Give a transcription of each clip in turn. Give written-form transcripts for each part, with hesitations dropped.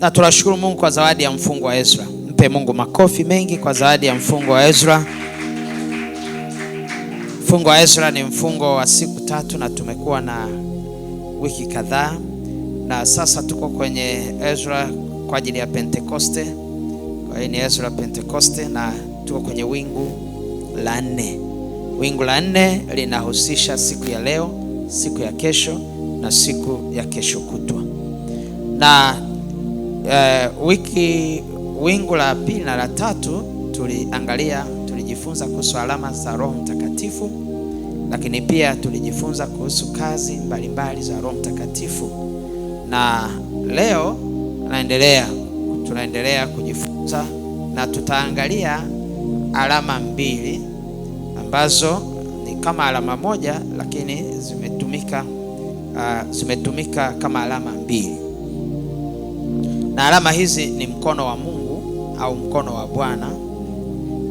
Na tunashukuru Mungu kwa zawadi ya mfungo wa Ezra. Mpe Mungu makofi mengi kwa zawadi ya mfungo wa Ezra. Mfungo wa Ezra ni mfungo wa siku 3 na tumekuwa na wiki kadhaa, na sasa tuko kwenye Ezra kwa ajili ya Pentekoste. Kwa hiyo ni Ezra Pentekoste na tuko kwenye wingu la 4. Wingu la 4 linahusisha siku ya leo, siku ya kesho na siku ya kesho kutwa. Na wingu la 2 na la 3 tulijifunza kuhusu alama za Roho Mtakatifu, lakini pia tulijifunza kuhusu kazi mbalimbali za Roho Mtakatifu. Na leo tunaendelea kujifunza na tutaangalia alama 2 ambazo ni kama alama moja lakini zimetumika kama alama 2. Na alama hizi ni mkono wa Mungu au mkono wa Bwana,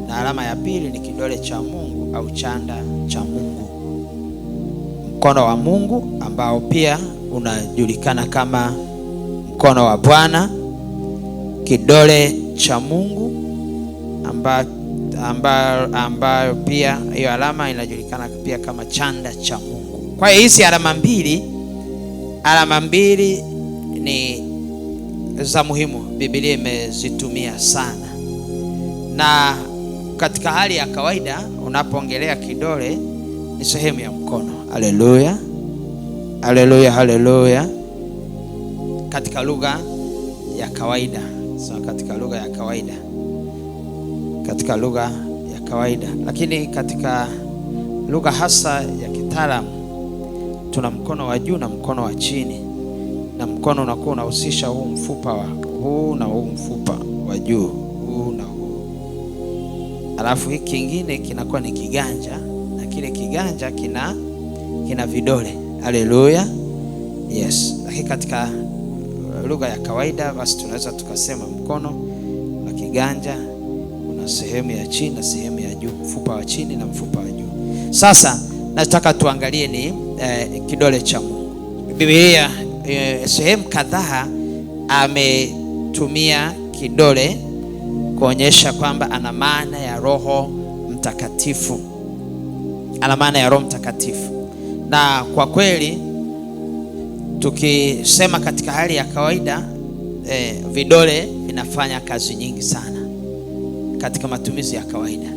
na alama ya pili ni kidole cha Mungu au chanda cha Mungu. Mkono wa Mungu ambao pia unajulikana kama mkono wa Bwana, kidole cha Mungu ambayo pia hiyo alama inajulikana pia kama chanda cha Mungu. Kwa hiyo hizi alama mbili ni za muhimu, Biblia imezitumia sana. Na katika hali ya kawaida unapoongelea kidole ni sehemu ya mkono. Haleluya, haleluya, haleluya. Katika lugha ya kawaida, katika lugha ya kawaida, lakini katika lugha hasa ya kitaalamu tuna mkono wa juu na mkono wa chini, na mkono unakuwa unahusisha huu mfupa wa huu na huu mfupa wa juu, huu na huu. Alafu hiki kingine kinakuwa ni kiganja, na kile kiganja kina vidole. Haleluya, yes. Lakini katika lugha ya kawaida basi tunaweza tukasema mkono na kiganja una sehemu ya chini na sehemu ya juu, mfupa wa chini na mfupa wa juu. Sasa nataka tuangalie ni kidole cha Mungu. Biblia sehemu kadhaa ametumia kidole kuonyesha kwamba ana maana ya Roho Mtakatifu. Ana maana ya Roho Mtakatifu. Na kwa kweli tukisema katika hali ya kawaida vidole vinafanya kazi nyingi sana katika matumizi ya kawaida.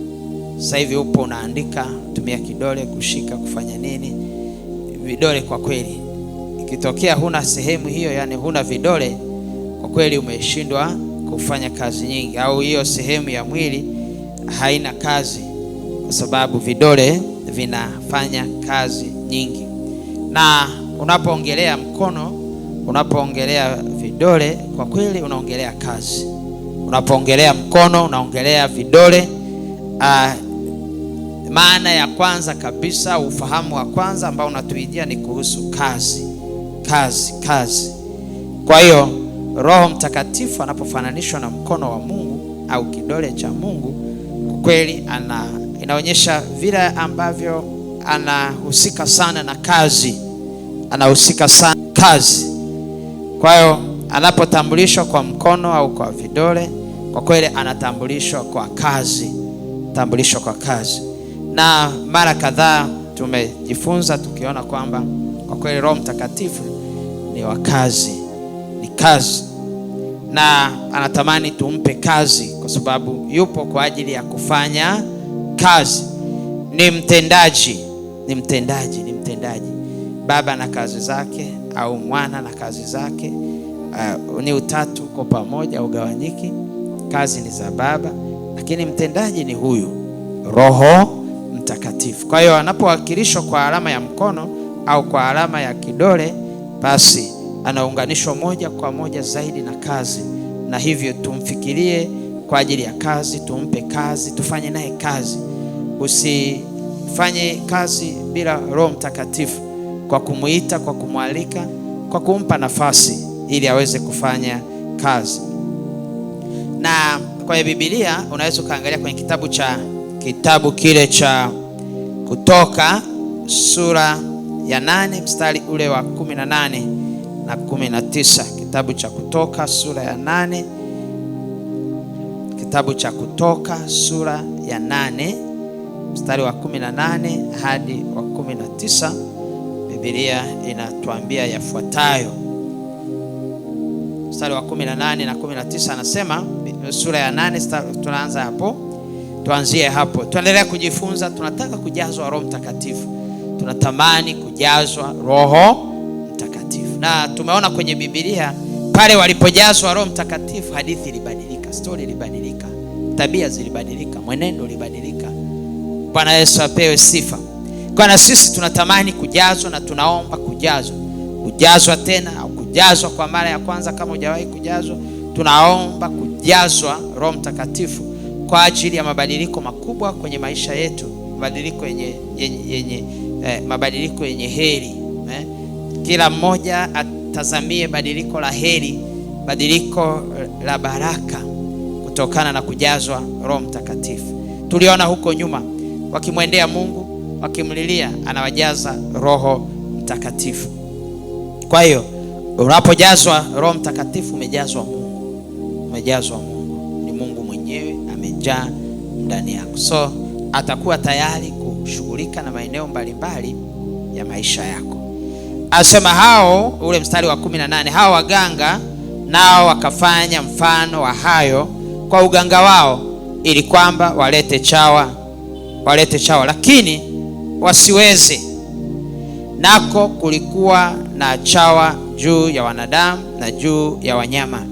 Sasa hivi upo unaandika, tumia kidole kushika, kufanya nini. Vidole kwa kweli ikitokea huna sehemu hiyo, yani huna vidole, kwa kweli umeshindwa kufanya kazi nyingi, au hiyo sehemu ya mwili haina kazi, kwa sababu vidole vinafanya kazi nyingi. Na unapoongelea mkono, unapoongelea vidole, kwa kweli unaongelea kazi. Unapoongelea mkono, unaongelea vidole. Maana ya kwanza kabisa, ufahamu wa kwanza ambao unatuijia ni kuhusu kazi. Kwa hiyo Roho Mtakatifu anapofananishwa na mkono wa Mungu au kidole cha Mungu, kwa kweli inaonyesha vile ambavyo anahusika sana na kazi. Kwa hiyo anapotambulishwa kwa mkono au kwa vidole, kwa kweli anatambulishwa kwa kazi. Na mara kadhaa tumejifunza tukiona kwamba kwa kweli Roho Mtakatifu ni wa kazi, ni kazi, na anatamani tumpe kazi kwa sababu yupo kwa ajili ya kufanya kazi. Ni mtendaji. Baba na kazi zake, au mwana na kazi zake. Ni utatu kwa pamoja, ugawanyiki. Kazi ni za Baba, lakini mtendaji ni huyu Roho Mtakatifu. Kwa hiyo anapowakilishwa kwa alama ya mkono au kwa alama ya kidole, basi anaunganishwa moja kwa moja zaidi na kazi, na hivyo tumfikirie kwa ajili ya kazi, tumpe kazi, tufanye naye kazi. Usifanye kazi bila Roho Mtakatifu, kwa kumuita, kwa kumwalika, kwa kumpa nafasi ili aweze kufanya kazi. Na kwa Biblia unaweza kaangalia kwenye kitabu kile cha Kutoka sura ya 8 mstari ule wa 18 na 19. kitabu cha Kutoka sura ya 8. Kitabu cha Kutoka sura ya 8 mstari wa 18 hadi wa 19. Biblia inatuambia yafuatayo. Mstari wa 18 na 19 anasema, sura ya 8 tunaanza hapo. Tuanzie hapo. Tuendelea kujifunza. Tunataka kujazwa Roho Mtakatifu. Tunatamani kujazwa Roho Mtakatifu. Na tumeona kwenye Biblia pale walipojazwa Roho Mtakatifu, hadithi ilibadilika, story ilibadilika, tabia zilibadilika, mwenendo ulibadilika. Bwana Yesu apewe sifa. Kwa na sisi tunatamani kujazwa na tunaomba kujazwa tena au kujazwa kwa mara ya kwanza. Kama hujawahi kujazwa, tunaomba kujazwa Roho Mtakatifu kwa ajili ya mabadiliko makubwa kwenye maisha yetu, mabadiliko yenye heri. Kila mmoja atazamie badiliko la heri, badiliko la baraka kutokana na kujazwa Roho Mtakatifu. Tuliona huko nyuma wakimwendea Mungu, wakimlilia, anawajaza Roho Mtakatifu. Kwa hiyo unapojazwa Roho Mtakatifu umejazwa Mungu. Ni Mungu mwenyewe amejaa ndani yako. So atakuwa tayari kushughulika na maeneo mbalimbali ya maisha yako. Asema hao, ule mstari wa 18, hao waganga nao wakafanya mfano wa hayo kwa uganga wao, ili kwamba walete chawa, lakini wasiweze. Nako kulikuwa na chawa juu ya wanadamu na juu ya wanyama.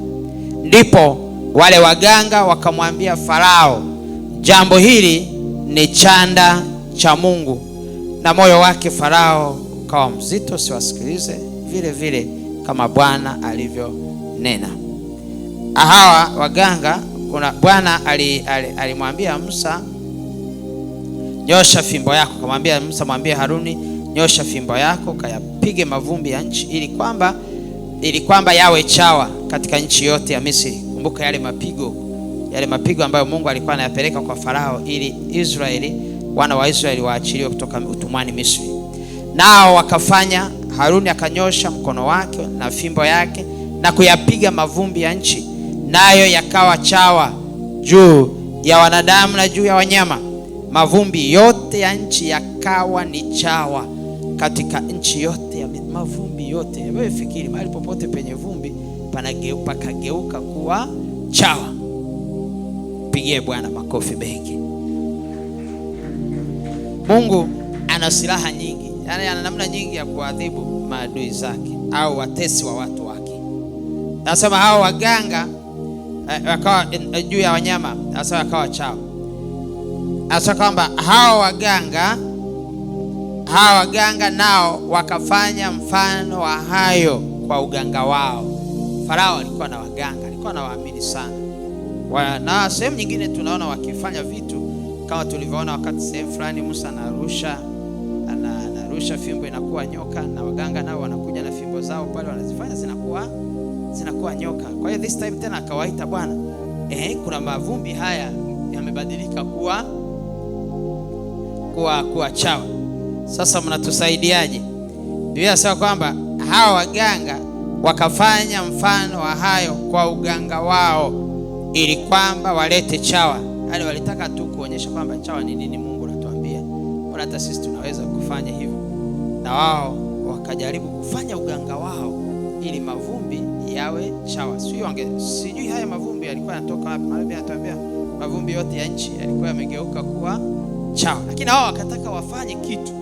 Ndipo wale waganga wakamwambia Farao, jambo hili ni chanda cha Mungu. Na moyo wake Farao ukawa mzito, siwasikilize vile vile kama Bwana alivyonena. Hawa waganga, kuna Bwana alimwambia Musa, nyosha fimbo yako. Kamwambia Musa, mwambie Haruni, nyosha fimbo yako kayapige mavumbi ya nchi, ili kwamba yawe chawa katika nchi yote ya Misri. Kumbuka yale mapigo ambayo Mungu alikuwa anayapeleka kwa Farao ili wana wa Israeli waachiliwe kutoka utumwani Misri. Nao wakafanya. Haruni akanyosha mkono wake na fimbo yake na kuyapiga mavumbi ya nchi, nayo yakawa chawa juu ya wanadamu na juu ya wanyama. Mavumbi yote ya nchi yakawa ni chawa katika nchi yote ya mavumbi yote. Wewe fikiri mahali popote penye vumbi pakageuka kuwa chawa. Pigie Bwana makofi mengi. Mungu ana silaha nyingi, yani ana namna nyingi ya kuadhibu maadui zake au watesi wa watu wake. Nasema hao waganga wakawa juu ya wanyama, sasa wakawa chawa. Sasa kwamba hao waganga nao wakafanya mfano wa hayo kwa uganga wao. Farao alikuwa na waganga, alikuwa na waamini sana. Na sehemu nyingine tunaona wakifanya vitu kama tulivyoona wakati sehemu fulani Musa anarusha fimbo inakuwa nyoka, na waganga nao wanakuja na fimbo zao pale wanazifanya zinakuwa nyoka. Kwa hiyo this time tena akawaita Bwana, kuna mavumbi haya yamebadilika kuwa chawa. Sasa mnatusaidiaje? Biblia inasema kwamba hawa waganga wakafanya mfano wa hayo kwa uganga wao, ili kwamba walete chawa. Yaani walitaka tu kuonyesha kwamba chawa ni nini. Mungu anatuambia mbona hata sisi tunaweza kufanya hivyo. Na wao wakajaribu kufanya uganga wao ili mavumbi yawe chawa. Sijui haya mavumbi yalikuwa yanatoka wapi. Maana anatuambia mavumbi yote ya nchi yalikuwa yamegeuka kuwa chawa. Lakini wao wakataka wafanye kitu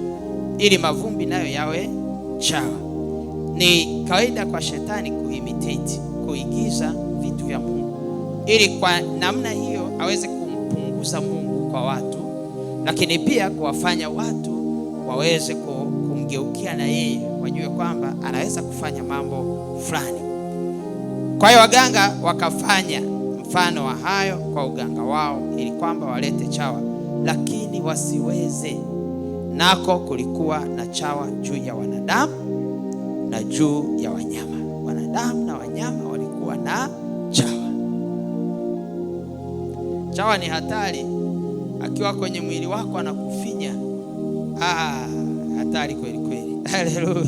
ili mavumbi nayo yawe chawa. Ni kawaida kwa shetani kuigiza vitu vya Mungu, ili kwa namna hiyo aweze kumpunguza Mungu kwa watu, lakini pia kuwafanya watu waweze kumgeukia na yeye, wajue kwamba anaweza kufanya mambo fulani. Kwa hiyo waganga wakafanya mfano wa hayo kwa uganga wao, ili kwamba walete chawa, lakini wasiweze. Nako kulikuwa na chawa juu ya wanadamu na juu ya wanyama. Wanadamu na wanyama walikuwa na chawa. Chawa ni hatari. Akiwa kwenye mwili wako anakufinya, hatari kweli kweli. Haleluya.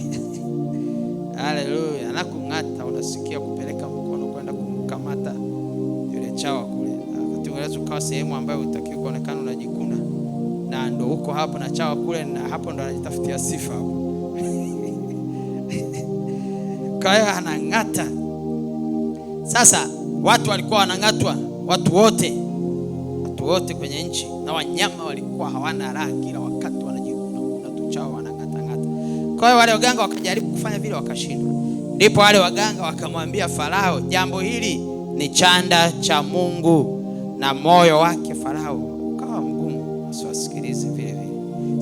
Haleluya. Anakung'ata, ukasikia kupeleka mkono kwenda kumkamata yule chawa kule, akatengeneza ukawa sehemu ambayo utakiwa kuonekana unajikuna, na ndo uko hapo na chawa kule, na hapo ndo anajitafutia sifa hapo. Kwa hiyo anang'ata. Sasa watu walikuwa wanang'atwa, watu wote kwenye nchi, na wanyama walikuwa hawana raha, kila wakati wanajikuna tu, chawa wanang'ata. Kwa hiyo wale waganga wakajaribu kufanya vile, wakashindwa. Ndipo wale waganga wakamwambia Farao, jambo hili ni chanda cha Mungu, na moyo wake Farao ukawa mgumu asiwasikilize vile vile.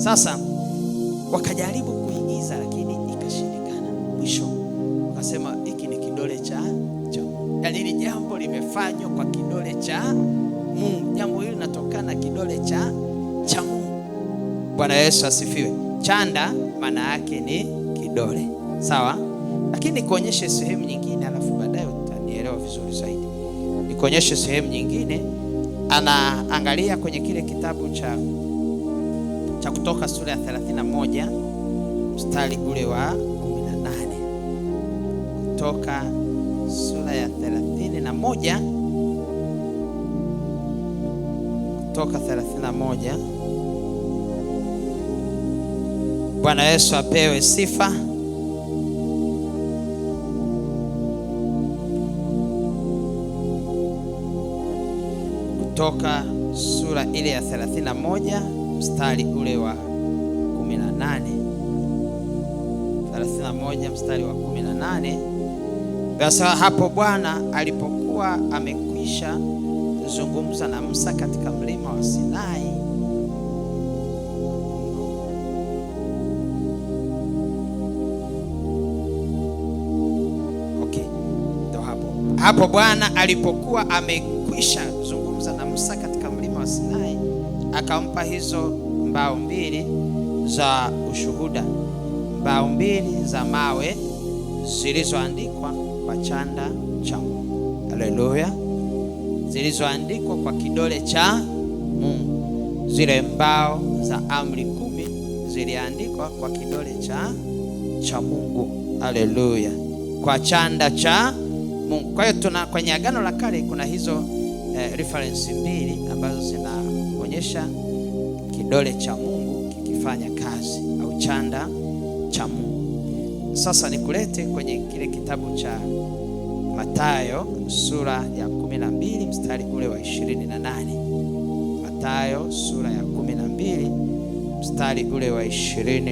Sasa wakajaribu kuigiza, lakini ikashindikana. Mwisho wakasema hiki ni kidole cha Mungu. Yaani hili jambo limefanywa kwa kidole cha Mungu. Jambo hili linatokana kidole cha Mungu. Bwana Yesu asifiwe. Chanda maana yake ni kidole. Sawa? Lakini nikuonyeshe sehemu nyingine, alafu baadaye utanielewa vizuri zaidi. Nikuonyeshe sehemu nyingine. Anaangalia kwenye kile kitabu cha Kutoka sura ya 31 mstari ule wa 18. Kutoka sura ya 31, Kutoka 31. Bwana Yesu apewe sifa. Kutoka sura ile ya 31 mstari ule wa 18. 31 mstari wa 18. Basi hapo Bwana alipokuwa amekwisha kuzungumza na Musa katika mlima wa Sinai, hapo Bwana alipokuwa amekwisha zungumza na Musa katika mlima wa Sinai, akampa hizo mbao mbili za ushuhuda, mbao mbili za mawe zilizoandikwa kwa chanda cha Mungu. Haleluya. Zilizoandikwa kwa kidole cha Mungu. Zile mbao za amri 10 ziliandikwa kwa kidole cha Mungu. Haleluya. Kwa chanda cha Mungu. Kwa hiyo kwenye Agano la Kale kuna hizo reference mbili ambazo zinaonyesha kidole cha Mungu kikifanya kazi, au chanda cha Mungu. Sasa nikulete kwenye kile kitabu cha Mathayo sura ya 12 mstari ule wa 28. Mathayo sura ya 12 mstari ule wa 28.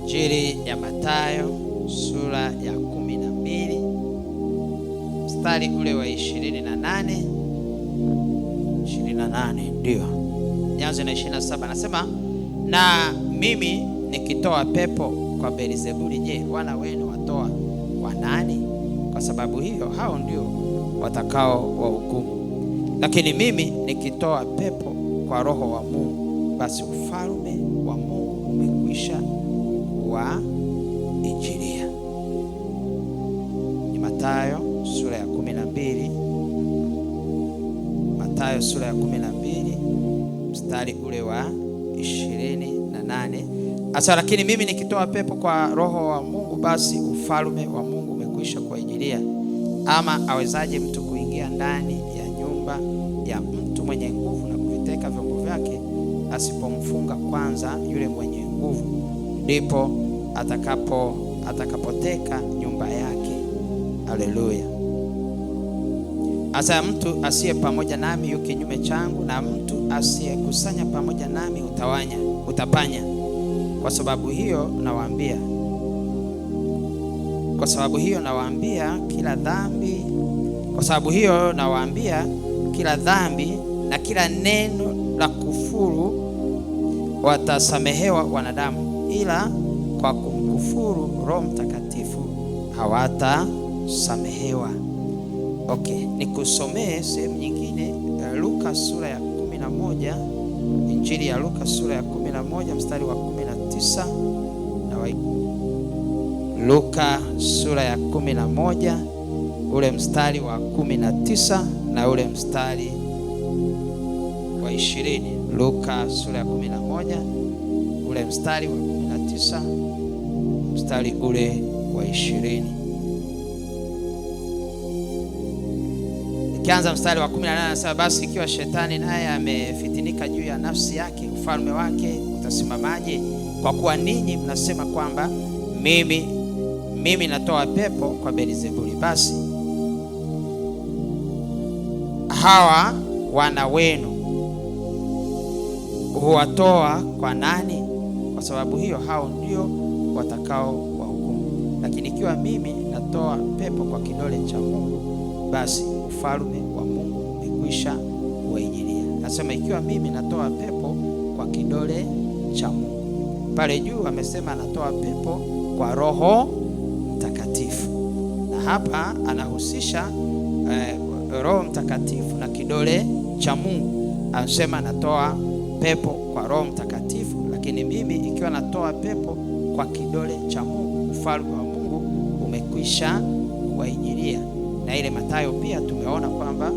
Injili ya Mathayo sura ya 12 mstari ule wa 28. Ndio. Nianze na 27. Anasema, na mimi nikitoa pepo kwa Beelzebuli, je, wana wenu watoa kwa nani? Kwa sababu hiyo hao ndio watakao wahukumu. Lakini mimi nikitoa pepo kwa Roho wa Mungu, basi ufalme wa Mungu umekwisha kuwainjilia. Ni Mathayo sura ya 12. Mathayo sura ya 12 mstari ule wa 28. Asa, lakini mimi nikitoa pepo kwa Roho wa Mungu, basi ufalme wa Mungu umekwisha kuwainjilia. Ama awezaje mtu kuingia ndani ya nyumba ya mtu mwenye nguvu na kuviteka vyombo vyake, asipomfunga kwanza yule mwenye nguvu? Ndipo atakapoteka nyumba yake. Haleluya. Asa, mtu asiye pamoja nami yu kinyume changu, na mtu asiyekusanya pamoja nami utapanya. Kwa sababu hiyo nawaambia kila dhambi na kila neno la kufuru watasamehewa wanadamu, ila kwa kumkufuru Roho Mtakatifu hawatasamehewa. Okay, nikusomee sehemu nyingine. Luka sura ya 11. Injili ya Luka sura ya 11 mstari wa 19 na Luka sura ya 11 ule mstari wa 19 na ule mstari wa 20. Luka sura ya 11 ule mstari wa 19 mstari ule wa 20. Ikianza mstari wa 18 anasema, basi ikiwa shetani naye amefitinika juu ya nafsi yake, ufalme wake utasimamaje? Kwa kuwa ninyi mnasema kwamba mimi natoa pepo kwa Beelzebuli, basi hawa wana wenu huwatoa kwa nani? Kwa sababu hiyo hao ndio watakao wahukumu. Lakini ikiwa mimi natoa pepo kwa kidole cha Mungu, basi ufalme wa Mungu umekwisha kuwaingilia. Nasema ikiwa mimi natoa pepo kwa kidole cha Mungu. Pale juu amesema anatoa pepo kwa Roho Mtakatifu, na hapa anahusisha Roho Mtakatifu na kidole cha Mungu. Anasema anatoa pepo kwa Roho Mtakatifu, lakini mimi ikiwa natoa pepo kwa kidole cha Mungu, ufalme wa Mungu umekwisha kuwaingilia. Na ile Mathayo pia tumeona kwamba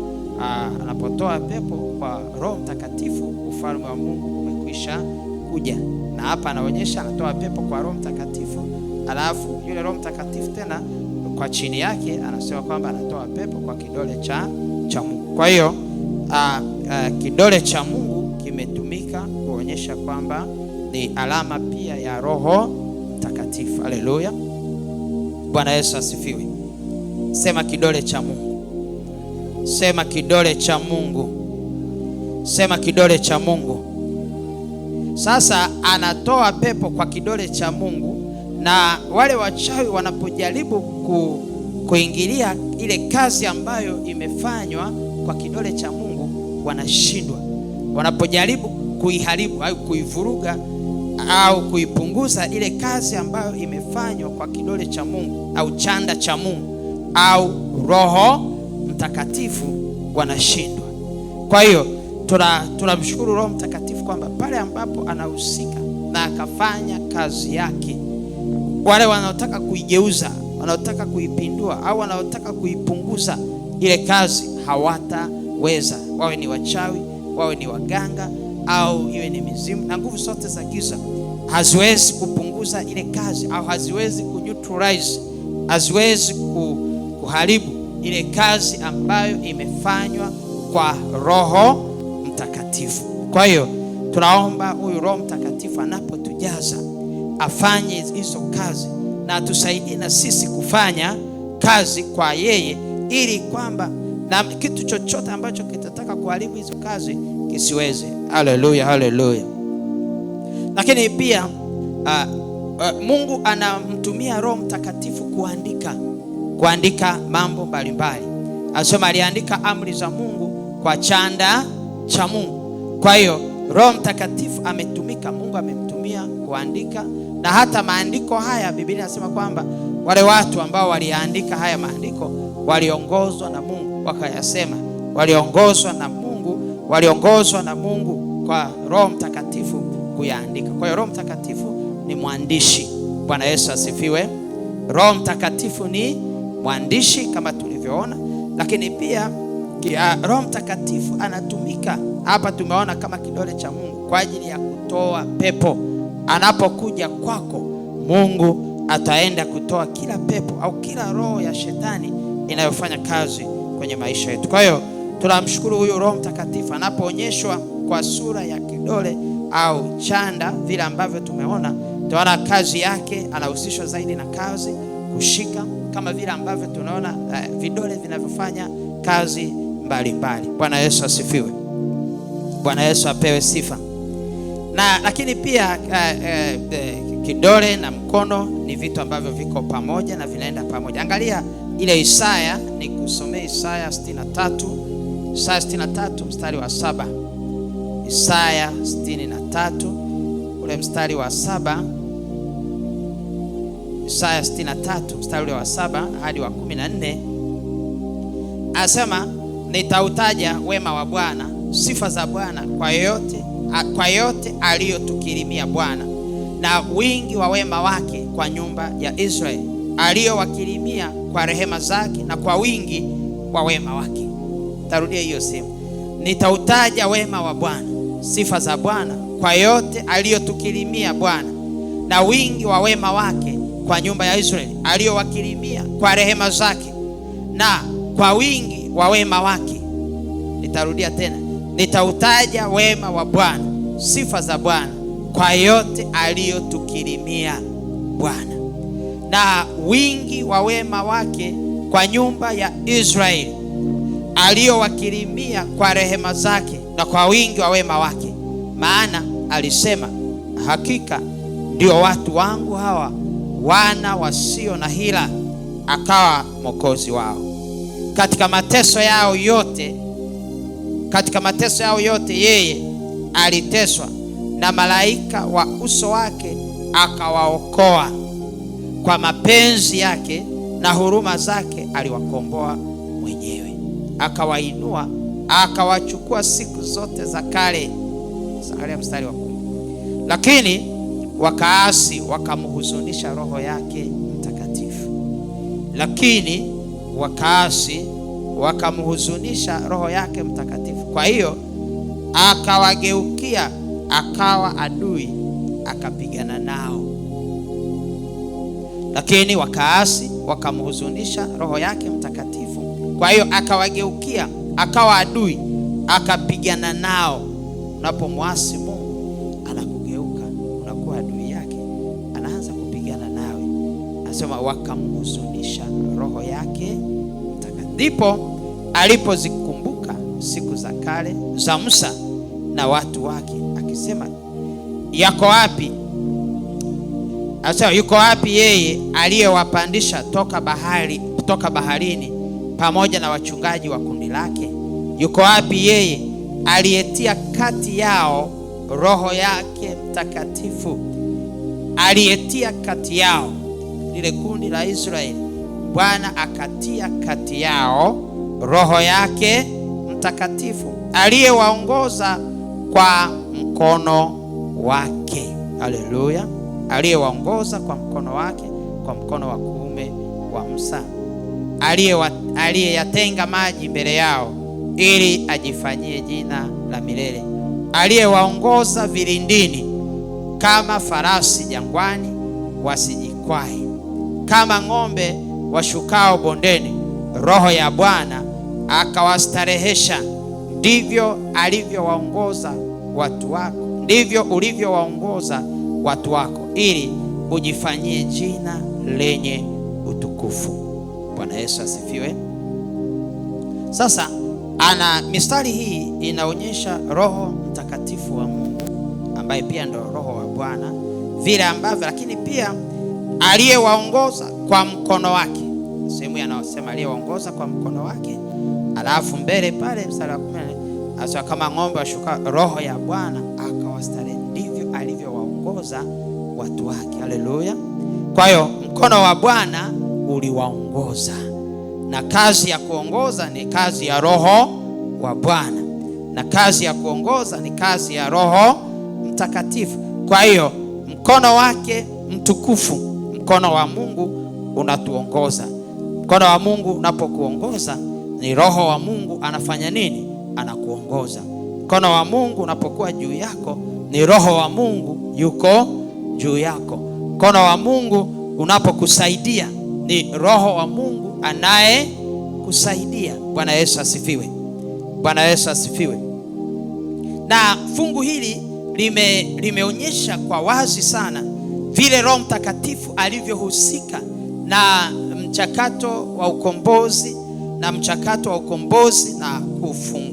anapotoa pepo kwa Roho Mtakatifu, ufalme wa Mungu umekwisha kuja. Na hapa anaonyesha anatoa pepo kwa Roho Mtakatifu, alafu yule Roho Mtakatifu tena kwa chini yake anasema kwamba anatoa pepo kwa kidole cha Mungu. Kwa hiyo kidole cha Mungu kimetumika kuonyesha kwamba ni alama pia ya Roho Mtakatifu. Haleluya, Bwana Yesu asifiwe. Sema kidole cha Mungu. Sema kidole cha Mungu. Sema kidole cha Mungu. Sasa anatoa pepo kwa kidole cha Mungu, na wale wachawi wanapojaribu kuingilia ile kazi ambayo imefanywa kwa kidole cha Mungu wanashindwa. Wanapojaribu kuiharibu au kuivuruga au kuipunguza ile kazi ambayo imefanywa kwa kidole cha Mungu au chanda cha Mungu au Roho Mtakatifu, wanashindwa. Kwa hiyo tunamshukuru Roho Mtakatifu kwamba pale ambapo anahusika na akafanya kazi yake, wale wanaotaka kuigeuza, wanaotaka kuipindua au wanaotaka kuipunguza ile kazi hawataweza. Wawe ni wachawi, wawe ni waganga, au iwe ni mizimu na nguvu zote za giza, haziwezi kupunguza ile kazi au haziwezi kuneutralize, haziwezi kuharibu ile kazi ambayo imefanywa kwa Roho Mtakatifu. Kwa hiyo tunaomba huyu Roho Mtakatifu anapotujaza afanye hizo kazi na atusaidie na sisi kufanya kazi kwa yeye, ili kwamba na kitu chochote ambacho kitataka kuharibu hizo kazi kisiweze. Haleluya, haleluya. Lakini pia Mungu anamtumia Roho Mtakatifu kuandika mambo mbalimbali. Anasema aliandika amri za Mungu kwa chanda cha Mungu. Kwa hiyo Roho Mtakatifu ametumika, Mungu amemtumia kuandika, na hata maandiko haya Biblia inasema kwamba wale watu ambao waliandika haya maandiko waliongozwa na Mungu wakayasema, waliongozwa na Mungu kwa Roho Mtakatifu kuyaandika. Kwa hiyo Roho Mtakatifu ni mwandishi. Bwana Yesu asifiwe. Roho Mtakatifu ni mwandishi kama tulivyoona, lakini pia Roho Mtakatifu anatumika hapa, tumeona kama kidole cha Mungu kwa ajili ya kutoa pepo. Anapokuja kwako, Mungu ataenda kutoa kila pepo au kila roho ya shetani inayofanya kazi kwenye maisha yetu. Kwa hiyo tunamshukuru huyu Roho Mtakatifu anapoonyeshwa kwa sura ya kidole au chanda, vile ambavyo tumeona kazi yake, anahusishwa zaidi na kazi kushika, kama vile ambavyo tunaona vidole vinavyofanya kazi mbalimbali. Bwana Yesu asifiwe. Bwana Yesu apewe sifa. Lakini pia kidole na mkono ni vitu ambavyo viko pamoja na vinaenda pamoja. Angalia ile Isaya, ni kusomea Isaya 63 mstari wa 7. Isaya 63 ule mstari wa 7. Isaya 63 mstari wa 7 hadi wa 14. Anasema nitautaja wema wa Bwana, sifa za Bwana kwa yote aliyotukirimia Bwana, na wingi wa wema wake kwa nyumba ya Israeli, aliyowakirimia kwa rehema zake na kwa wingi wa wema wake. Tarudia hiyo sehemu. nitautaja wema wa Bwana, sifa za Bwana kwa yote aliyotukirimia Bwana, na wingi wa wema wake kwa nyumba ya Israeli aliyowakirimia kwa rehema zake, na kwa wingi wa wema wake. Nitarudia tena, nitautaja wema wa Bwana, sifa za Bwana kwa yote aliyotukirimia Bwana, na wingi wa wema wake kwa nyumba ya Israeli aliyowakirimia kwa rehema zake, na kwa wingi wa wema wake. Maana alisema, hakika ndio watu wangu hawa, wana wasio na hila, akawa mwokozi wao. Katika mateso yao yote yeye aliteswa, na malaika wa uso wake akawaokoa. Kwa mapenzi yake na huruma zake aliwakomboa mwenyewe, akawainua, akawachukua siku zote za kale. Angalia mstari wa 10. Lakini wakaasi, wakamhuzunisha roho yake mtakatifu. Lakini wakaasi, wakamhuzunisha roho yake mtakatifu. Kwa hiyo akawageukia, akawa adui, akapigana nao. Lakini wakaasi, wakamhuzunisha roho yake mtakatifu. Kwa hiyo akawageukia, akawa adui, akapigana nao. Unapomwasi Mungu, anakugeuka, unakuwa adui yake, anaanza kupigana nawe. Anasema wakamhuzunisha roho yake mtakatifu. Ndipo alipozikumbuka siku za kale za Musa na watu wake, akisema, yako wapi? Anasema, yuko wapi yeye aliyewapandisha toka baharini pamoja na wachungaji wa kundi lake? Yuko wapi yeye aliyetia kati yao roho yake mtakatifu? Aliyetia kati yao, lile kundi la Israeli, Bwana akatia kati yao roho yake mtakatifu, aliyewaongoza kwa mkono wake. Haleluya! Aliyewaongoza kwa mkono wake, kwa mkono wa kuume wa Musa, aliyeyatenga maji mbele yao ili ajifanyie jina la milele, aliyewaongoza vilindini kama farasi jangwani wasijikwae, kama ng'ombe washukao bondeni. Roho ya Bwana akawastarehesha. Ndivyo alivyowaongoza watu wako, ndivyo ulivyowaongoza watu wako, ili ujifanyie jina lenye utukufu. Bwana Yesu asifiwe. Sasa mistari hii inaonyesha Roho Mtakatifu wa Mungu, ambaye pia ndo Roho wa Bwana, vile ambavyo, lakini pia aliyewaongoza kwa mkono wake. Sehemu yanayosema aliyewaongoza kwa mkono wake, alafu mbele pale mstari wa 10 asema kama ng'ombe washuka, Roho ya Bwana akawastarehe. Ndivyo alivyowaongoza watu wake. Haleluya! Kwa hiyo mkono wa Bwana uliwaongoza, na kazi ya kuongoza ni kazi ya Roho wa Bwana, na kazi ya kuongoza ni kazi ya Roho Mtakatifu. Kwa hiyo mkono wake mtukufu, mkono wa Mungu unatuongoza. Mkono wa Mungu unapokuongoza, ni Roho wa Mungu anafanya nini? Anakuongoza. Mkono wa Mungu unapokuwa juu yako, ni Roho wa Mungu yuko juu yako. Mkono wa Mungu unapokusaidia, ni Roho wa Mungu anaye kusaidia. Bwana Yesu asifiwe. Bwana Yesu asifiwe. Na fungu hili limeonyesha kwa wazi sana vile Roho Mtakatifu alivyohusika na mchakato wa ukombozi,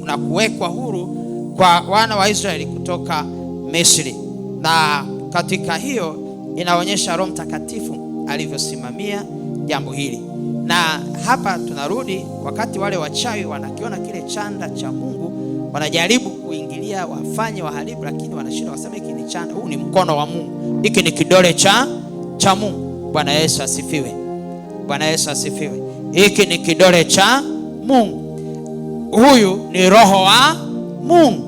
na kuwekwa huru kwa wana wa Israeli kutoka Misri. Na katika hiyo inaonyesha Roho Mtakatifu alivyosimamia jambo hili. Na hapa tunarudi wakati wale wachawi wanakiona kile chanda cha Mungu, wanajaribu kuingilia wafanye waharibu, lakini wanashinda, wasema hiki ni chanda, huu ni mkono wa Mungu, hiki ni kidole cha Mungu. Bwana Yesu asifiwe. Bwana Yesu asifiwe. Hiki ni kidole cha Mungu, huyu ni Roho wa Mungu.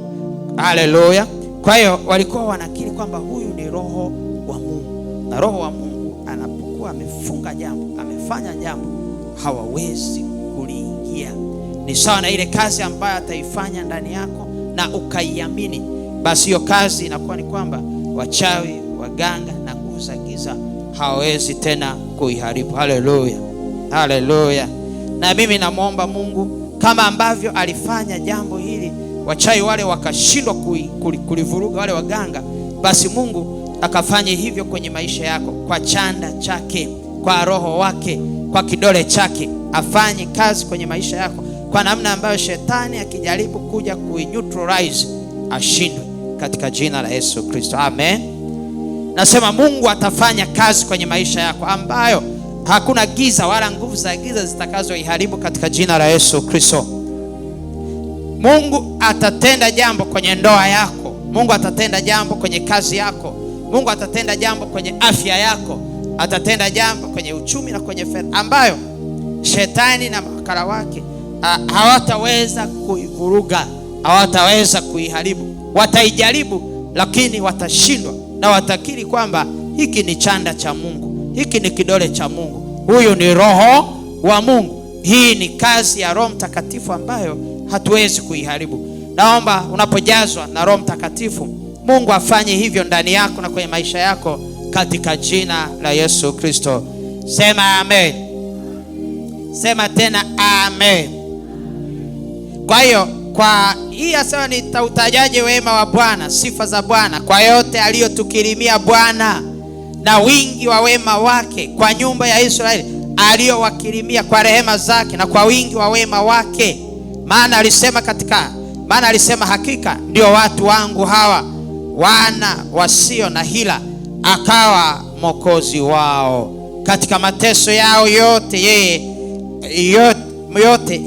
Haleluya. Kwa hiyo walikuwa wanakiri kwamba huyu ni Roho wa Mungu, na Roho wa Mungu anapokuwa amefunga jambo, amefanya jambo, hawawezi kuliingia. ni sawa na ile kazi ambayo ataifanya ndani yako na ukaiamini, basi hiyo kazi inakuwa ni kwamba wachawi, waganga na nguvu za giza hawezi tena kuiharibu. Haleluya, haleluya. Na mimi namuomba Mungu, kama ambavyo alifanya jambo hili, wachawi wale wakashindwa kulivuruga wale waganga, basi Mungu akafanye hivyo kwenye maisha yako, kwa chanda chake, kwa roho wake, kwa kidole chake, afanye kazi kwenye maisha yako kwa namna ambayo shetani akijaribu kuja kuineutralize ashindwe, katika jina la Yesu Kristo, amen. Nasema Mungu atafanya kazi kwenye maisha yako ambayo hakuna giza wala nguvu za giza zitakazoiharibu, katika jina la Yesu Kristo. Mungu atatenda jambo kwenye ndoa yako, Mungu atatenda jambo kwenye kazi yako, Mungu atatenda jambo kwenye afya yako, atatenda jambo kwenye uchumi na kwenye fedha ambayo shetani na mawakala wake hawataweza kuivuruga, hawataweza kuiharibu. Wataijaribu lakini watashindwa, na watakiri kwamba hiki ni chanda cha Mungu, hiki ni kidole cha Mungu, huyu ni roho wa Mungu. Hii ni kazi ya Roho Mtakatifu ambayo hatuwezi kuiharibu. Naomba unapojazwa na Roho Mtakatifu, Mungu afanye hivyo ndani yako na kwenye maisha yako, katika jina la Yesu Kristo. Sema amen. Sema tena amen. Kwa hiyo kwa hii asema, nitautajaje wema wa Bwana, sifa za Bwana, kwa yote aliyotukirimia Bwana na wingi wa wema wake kwa nyumba ya Israeli aliyowakirimia kwa rehema zake na kwa wingi wa wema wake. Maana alisema hakika ndio watu wangu hawa, wana wasio na hila, akawa mwokozi wao. Katika mateso yao yote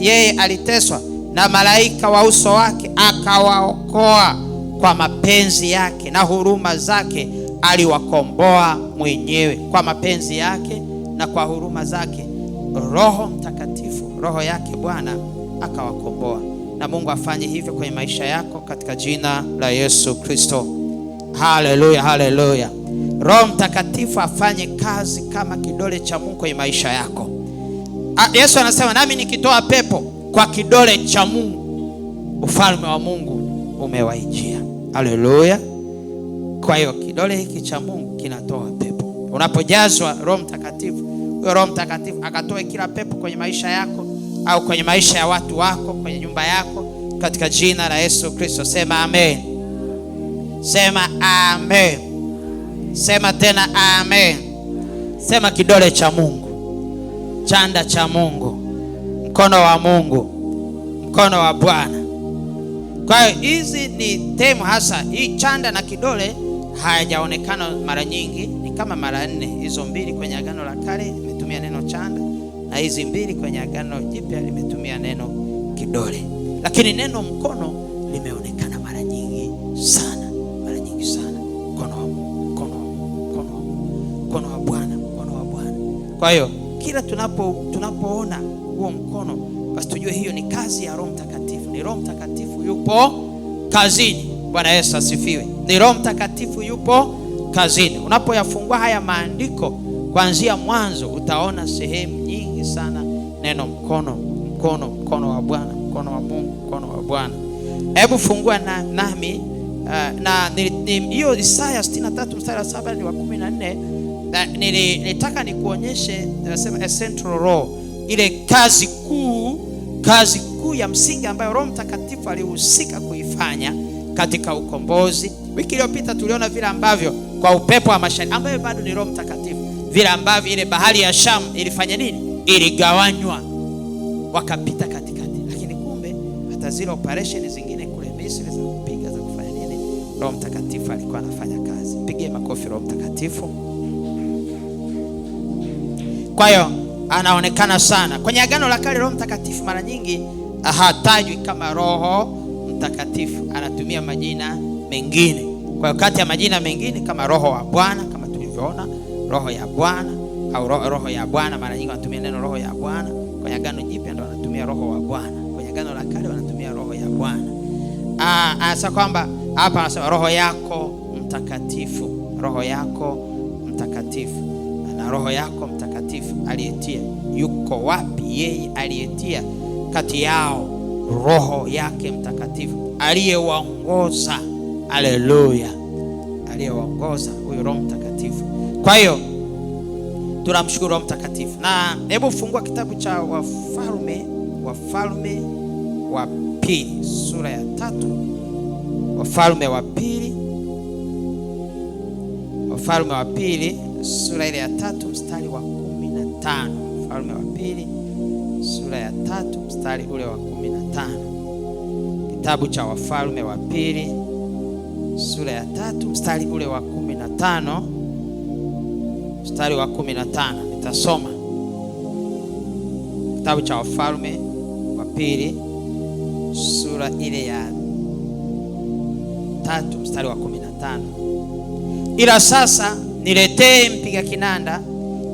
yeye aliteswa, na malaika wa uso wake akawaokoa. Kwa mapenzi yake na huruma zake aliwakomboa mwenyewe. Kwa mapenzi yake na kwa huruma zake, Roho Mtakatifu, roho yake Bwana akawakomboa. Na Mungu afanye hivyo kwenye maisha yako, katika jina la Yesu Kristo. Haleluya, haleluya. Roho Mtakatifu afanye kazi kama kidole cha Mungu kwenye maisha yako. Yesu anasema, nami nikitoa pepo kwa kidole cha Mungu, ufalme wa Mungu umewaijia. Haleluya. Kwa hiyo kidole hiki cha Mungu kinatoa pepo. Unapojazwa Roho Mtakatifu, huyo Roho Mtakatifu akatoe kila pepo kwenye maisha yako au kwenye maisha ya watu wako, kwenye nyumba yako, katika jina la Yesu Kristo. Sema amen. Sema amen. Sema tena amen. Sema kidole cha Mungu, chanda cha Mungu, mkono wa Mungu, mkono wa Bwana. Kwa hiyo hizi ni temu hasa. Hii chanda na kidole hayajaonekana mara nyingi, ni kama mara 4. Hizo 2 kwenye Agano la Kale limetumia neno chanda, na hizi 2 kwenye Agano Jipya limetumia neno kidole. Lakini neno mkono limeonekana mara nyingi sana, mara nyingi sana. Mkono wa Mungu, mkono wa Mungu, mkono wa Mungu, mkono wa Bwana, mkono wa Bwana. Kwa hiyo kila tunapoona huo mkono, basi tujue hiyo ni kazi ya Roho Mtakatifu. Ni Roho Mtakatifu yupo kazini. Bwana Yesu asifiwe. Ni Roho Mtakatifu yupo kazini. Unapoyafungua haya maandiko kuanzia mwanzo, utaona sehemu nyingi sana neno mkono, mkono, mkono wa Bwana, mkono wa Mungu, mkono wa Bwana. Hebu fungua nami na hiyo Isaya 63 mstari wa 7 ni wa 14. Nilitaka nikuonyeshe, nasema a central role, ile kazi kuu ya msingi ambayo Roho Mtakatifu alihusika kuifanya katika ukombozi. Wiki iliyopita tuliona vile ambavyo kwa upepo wa mashariki, ambayo bado ni Roho Mtakatifu, vile ambavyo ile bahari ya Shamu ilifanya nini? Iligawanywa, wakapita katikati. Lakini kumbe hata zile operation zingine kule Misri za kupiga, za kufanya nini, Roho Mtakatifu alikuwa anafanya kazi. Pigie makofi Roho Mtakatifu. Kwa hiyo anaonekana sana kwenye Agano la Kale. Roho Mtakatifu mara nyingi hatajwi kama Roho Mtakatifu, anatumia majina mengine. Kwa hiyo kati ya majina mengine kama Roho wa Bwana, kama tulivyoona, Roho ya Bwana au roho ya Bwana, mara nyingi wanatumia neno Roho ya Bwana. Kwenye Agano Jipya ndo wanatumia Roho wa Bwana. Kwenye Agano la Kale wanatumia Roho ya Bwana. Anasema kwamba hapa anasema Roho yako Mtakatifu, Roho yako Mtakatifu. Na Roho yako Mtakatifu aliyetia, yuko wapi yeye aliyetia kati yao Roho yake Mtakatifu aliyewaongoza. Haleluya, aliyewaongoza huyo Roho Mtakatifu. Kwa hiyo tunamshukuru Roho Mtakatifu. Na hebu fungua kitabu cha Wafalme wa pili sura ya 3. Wafalme wa pili sura ile ya 3 mstari wa 15. Wafalme wa pili sura ya 3 mstari ule wa 15. Kitabu cha Wafalme wa pili sura ya 3 mstari ule wa 15. Mstari wa 15 nitasoma. Kitabu cha Wafalme wa pili sura ile ya 3 mstari wa 15. Ila sasa niletee mpiga kinanda.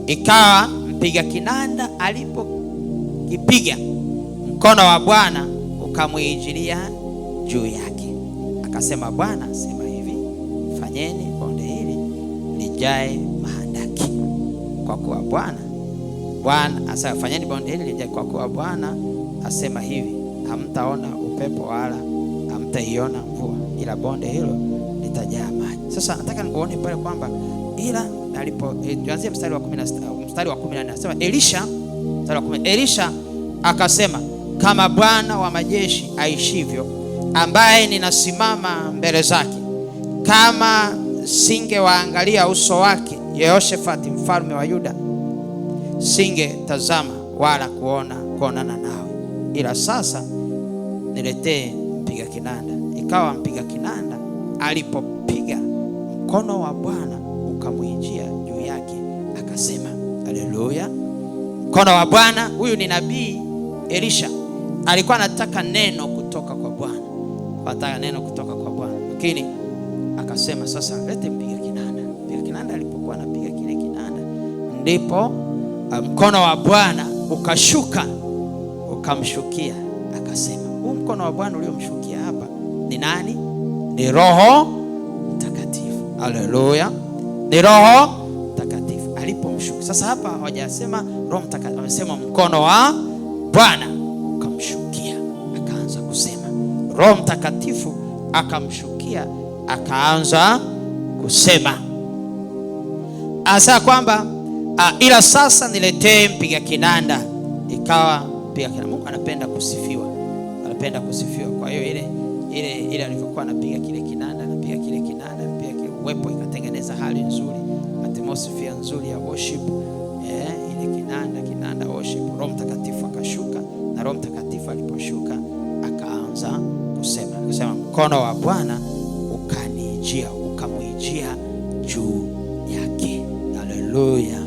Ikawa mpiga kinanda alipokipiga, mkono wa Bwana ukamwijilia juu yake, akasema, Bwana sema hivi, fanyeni bonde hili lijae mahandaki, kwa kuwa Bwana asema, fanyeni bonde hili lijae, kwa kuwa Bwana asema hivi, hamtaona upepo wala hamtaiona mvua, ila bonde hilo litajaa maji. Sasa nataka nikuone pale kwamba ila tuanzie mstari wa 14 anasema Elisha akasema, kama Bwana wa majeshi aishivyo, ambaye ninasimama mbele zake, kama singewaangalia uso wake Yehoshafati mfalme wa Yuda, singetazama wala kuonana nawe. Ila sasa niletee mpiga kinanda. Ikawa mpiga kinanda alipopiga, mkono wa Bwana ukamwijia juu yake, akasema. Haleluya. Mkono wa Bwana, huyu ni nabii Elisha, alikuwa anataka neno kutoka kwa Bwana, lakini akasema, sasa lete mpiga kinanda. Mpiga kinanda alipokuwa anapiga kile kinanda, ndipo mkono wa Bwana ukashuka ukamshukia, akasema, huu mkono wa Bwana uliomshukia hapa ni nani? Ni Roho Mtakatifu. Haleluya, ni Roho Mtakatifu alipomshuka. Sasa hapa hawajasema Roho Mtakatifu, wamesema mkono wa Bwana ukamshukia, akaanza kusema. Roho Mtakatifu akamshukia, akaanza kusema. Asa kwamba ila sasa niletee mpiga kinanda. Ikawa mpiga kinanda, Mungu anapenda kusifiwa. Kwa hiyo ile alivyokuwa anapiga kile kinanda, uwepo ikatengeneza hali nzuri, atmosphere nzuri ya worship. Ile kinanda worship, Roho Mtakatifu akashuka, na Roho Mtakatifu aliposhuka akaanza kusema, mkono wa Bwana ukamwijia juu yake. Haleluya.